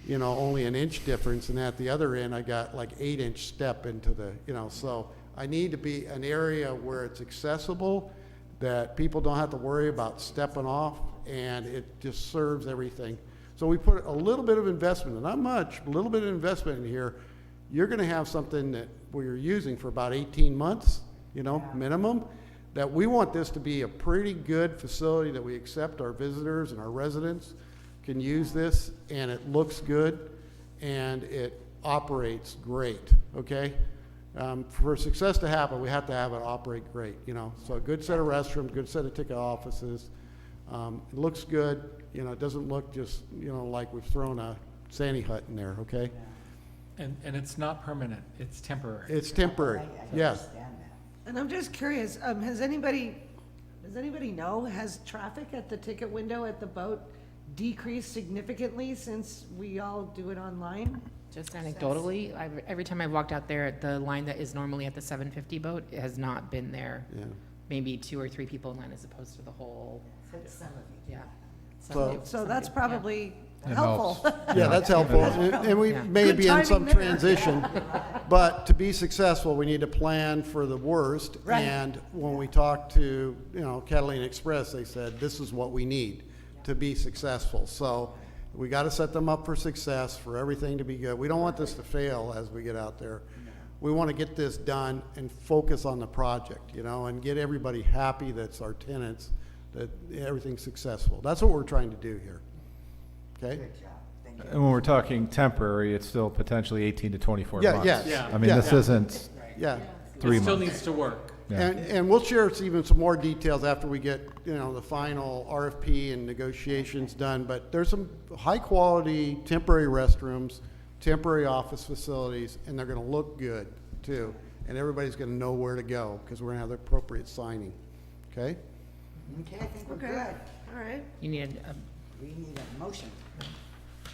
only an inch difference, and at the other end I got like 8-inch step into the, so I need to be an area where it's accessible, that people don't have to worry about stepping off, and it just serves everything. So we put a little bit of investment, not much, a little bit of investment in here. You're gonna have something that we're using for about 18 months, minimum, that we want this to be a pretty good facility that we accept our visitors and our residents can use this, and it looks good, and it operates great, okay? For success to happen, we have to have it operate great, So a good set of restrooms, good set of ticket offices. It looks good, it doesn't look just, like we've thrown a Sandy hut in there, okay? And it's not permanent, it's temporary. It's temporary, I yes. understand that. And I'm just curious, does anybody know, has traffic at the ticket window at the boat decreased significantly since we all do it online? Just anecdotally, every time I've walked out there, the line that is normally at the 750 boat has not been there. Yeah. maybe 2 or 3 people in line as opposed to the whole, Some of you. yeah. So that's probably That helpful. helps. Yeah, that's helpful, and we Yeah. may Good be in some timing there. transition, but to be successful, we need to plan for the worst. Right. And when we talked to, Catalina Express, they said, this is what we need to be successful. So we got to set them up for success, for everything to be good. We don't want this to fail as we get out there. We want to get this done and focus on the project, and get everybody happy that's our tenants, that everything's successful. That's what we're trying to do here. Okay? Good job. Thank you. And when we're talking temporary, it's still potentially 18 to 24 Yeah, months. yes. Yeah. I mean, Yeah. this isn't Yeah. 3 It still months. needs to work. Yeah. And we'll share even some more details after we get, the final RFP and negotiations done. But there's some high-quality temporary restrooms, temporary office facilities, and they're gonna look good, too. And everybody's gonna know where to go, because we're gonna have the appropriate signing. Okay? Okay, I think we're Okay. good. All right. You need a, We need a motion.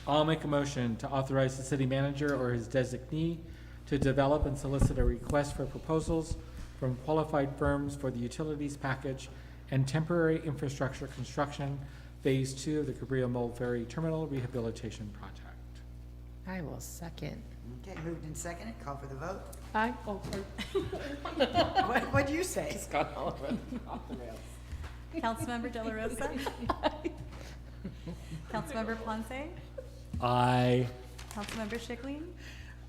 I'll make a motion to authorize the city manager or his designee to develop and solicit a request for proposals from qualified firms for the utilities package and temporary infrastructure construction, Phase 2 of the Cabrillo Mole Ferry Terminal Rehabilitation Project. I will second. Okay, moved and seconded, call for the vote. Aye. Oh, sorry. What'd you say? It's gone all over off the rails. Councilmember De La Rosa? Councilmember Ponce? Aye. Councilmember Schickling?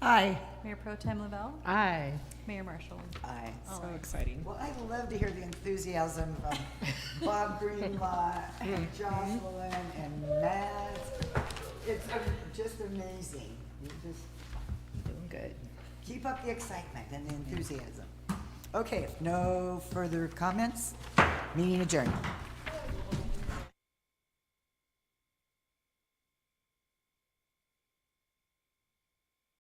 Aye. Mayor Pro Tem Lavelle? Aye. Mayor Marshall? Aye. So exciting. Well, I love to hear the enthusiasm from Bob Greenlaw, and Jocelyn, and Matt. It's just amazing. You just Doing good. keep up the excitement and the enthusiasm. Okay, if no further comments, meeting adjourned.